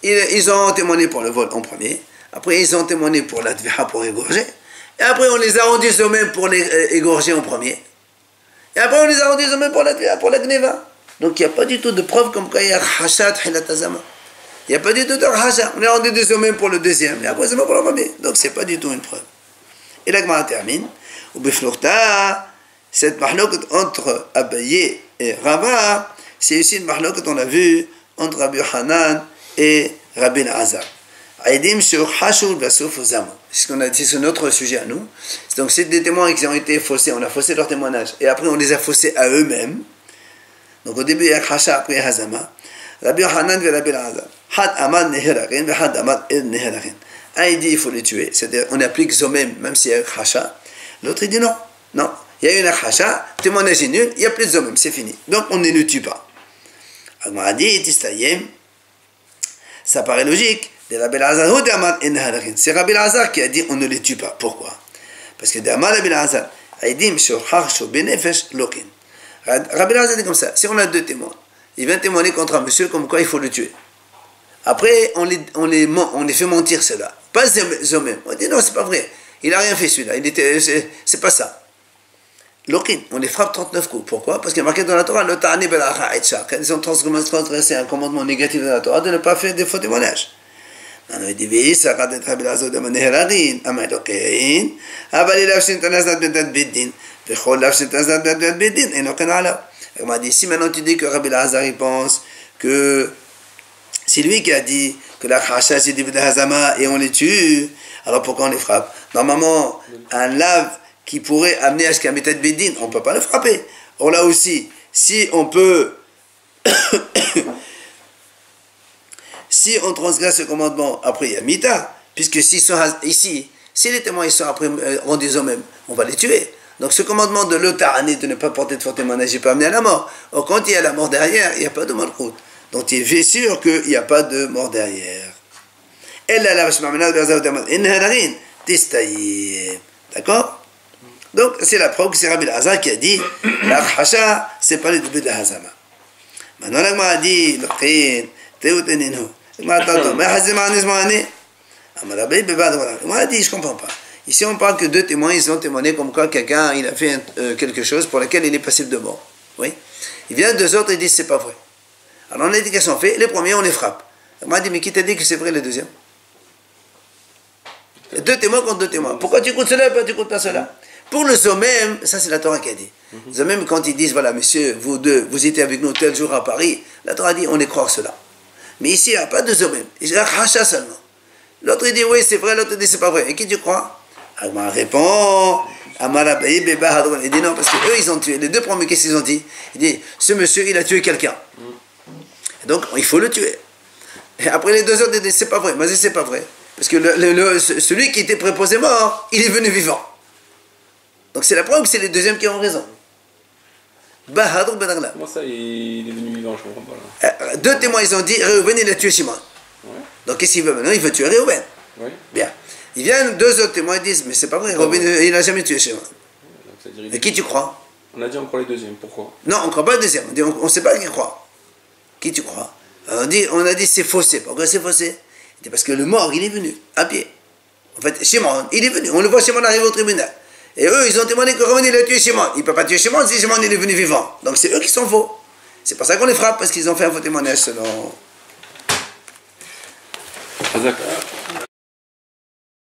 ils ont témoigné pour le vol en premier, après ils ont témoigné pour la tviha pour égorger, et après on les a rendus eux-mêmes pour les égorger en premier, et après on les a rendus eux-mêmes pour la tviha, pour la gneva. Donc il n'y a pas du tout de preuve comme quoi il y a khashat hilat hazama. Il n'y a pas du tout de khashat, on est rendu eux-mêmes pour le deuxième, et après c'est pas pour le premier, donc c'est pas du tout une preuve. Et l'agma termine, ou biflokta, cette mahlokat entre Abaye et Rava, c'est aussi une mahlokat qu'on a vue entre Rabbi Hanan et Rabbi Azar. Aidim sur Hashul Basouf Zamo. C'est ce qu'on a dit, c'est notre sujet à nous. Donc c'est des témoins qui ont été faussés, on a faussé leur témoignage, et après on les a faussés à eux-mêmes. Donc au début il y a Khasha, après Hazama. Rabbi Hanan et Rabbi Azar. Had Amad Neherakin, Had Amad El Neherakin. Un il dit il faut les tuer, c'est-à-dire on applique Zomem, même s'il y a Khasha. L'autre il dit non, non. Il y a une akhacha, témoignage est nul, il n'y a plus de zomem, c'est fini. Donc on ne le tue pas. Alors dit, ça paraît logique. C'est Rabbi Lazar qui a dit on ne les tue pas. Pourquoi? Parce que Rabbi Lazar a dit Rabbi Lazar dit comme ça, si on a 2 témoins, il vient témoigner contre un monsieur comme quoi il faut le tuer. Après on les fait mentir cela. Pas zomem. On dit non, c'est pas vrai. Il n'a rien fait celui-là, c'est pas ça. Lokin, on les frappe 39 coups. Pourquoi? Parce qu'il y a marqué dans la Torah, le ta'ani bel achaïtcha, quand ils ont transgressé un commandement négatif de la Torah, de ne pas faire des faux témoignages. On dit, ça va être Rabbi de Manéharadin, Amadokein, Abali Lavshin Tanazat Bedat Beddin, Vechol Lavshin Tanazat Bedat Beddin, et Lokin ala. On m'a dit, si maintenant tu dis que Rabbi Lazar, il pense que c'est lui qui a dit que la khasha c'est du Hazama et on les tue, alors pourquoi on les frappe? Normalement, un lave qui pourrait amener à ce qu'il y ait un méthode bédine, on ne peut pas le frapper. Or là aussi, si on peut, si on transgresse ce commandement, après il y a mita, puisque s'ils sont ici, si les témoins ils sont après rendus eux-mêmes, on va les tuer. Donc ce commandement de l'ota'ani, de ne pas porter de faux témoignage, n'est pas amené à la mort. Or quand il y a la mort derrière, il n'y a pas de malchoute. Donc il est sûr qu'il n'y a pas de mort derrière. D'accord? Donc, c'est la preuve que c'est Rabbi Lazar qui a dit la khasha, c'est pas le début de la hazama. Maintenant, la a dit, On a dit, je comprends pas. Ici, on parle que deux témoins, ils ont témoigné comme quoi quelqu'un, il a fait quelque chose pour lequel il est passible de mort. Oui. Il vient deux autres et disent, c'est pas vrai. Alors, on a dit qu'est-ce qu'on fait? Les premiers, on les frappe. On m'a dit, mais qui t'a dit que c'est vrai les deuxièmes? Deux témoins contre deux témoins. Pourquoi tu écoutes cela et pourquoi tu écoutes pas cela? Pour le Zomem, ça c'est la Torah qui a dit. Zomem, quand ils disent, voilà, monsieur, vous deux, vous étiez avec nous tel jour à Paris, la Torah dit, on est croire cela. Mais ici, il n'y a pas de Zomem. Il y a Hacha seulement. L'autre, il dit, oui, c'est vrai, l'autre dit, c'est pas vrai. Et qui tu crois? Agma répond, Amarabaï, Beba, Hadron. Il dit, non, parce qu'eux, ils ont tué. Les deux premiers, qu'est-ce qu'ils ont dit? Il dit, ce monsieur, il a tué quelqu'un. Donc, il faut le tuer. Et après, les deux autres, ils disent, c'est pas vrai. Mais c'est pas vrai. Parce que celui qui était préposé mort, il est venu vivant. Donc c'est la preuve que c'est les deuxièmes qui ont raison. Comment ça, il est venu vivant, je comprends pas là. Deux témoins, ils ont dit, Réhouven, il a tué Shimon. Ouais. Donc qu'est-ce qu'il veut maintenant? Il veut tuer Réhouven. Oui. Bien. Il vient, deux autres témoins, ils disent, mais c'est pas vrai, Réhouven, il n'a jamais tué Shimon. Et qui tu crois? On a dit on croit les deuxièmes, pourquoi? Non, on ne croit pas le deuxième. On ne sait pas qui croit. Qui tu crois? On a dit, c'est faussé. Pourquoi c'est faussé? C'est parce que le mort, il est venu, à pied. En fait, Shimon, il est venu. On le voit, Shimon arrive au tribunal. Et eux, ils ont témoigné que Réhouven, il a tué Shimon. Il ne peut pas tuer Shimon si Shimon, il est venu vivant. Donc c'est eux qui sont faux. C'est pour ça qu'on les frappe, parce qu'ils ont fait un faux témoignage selon... D'accord.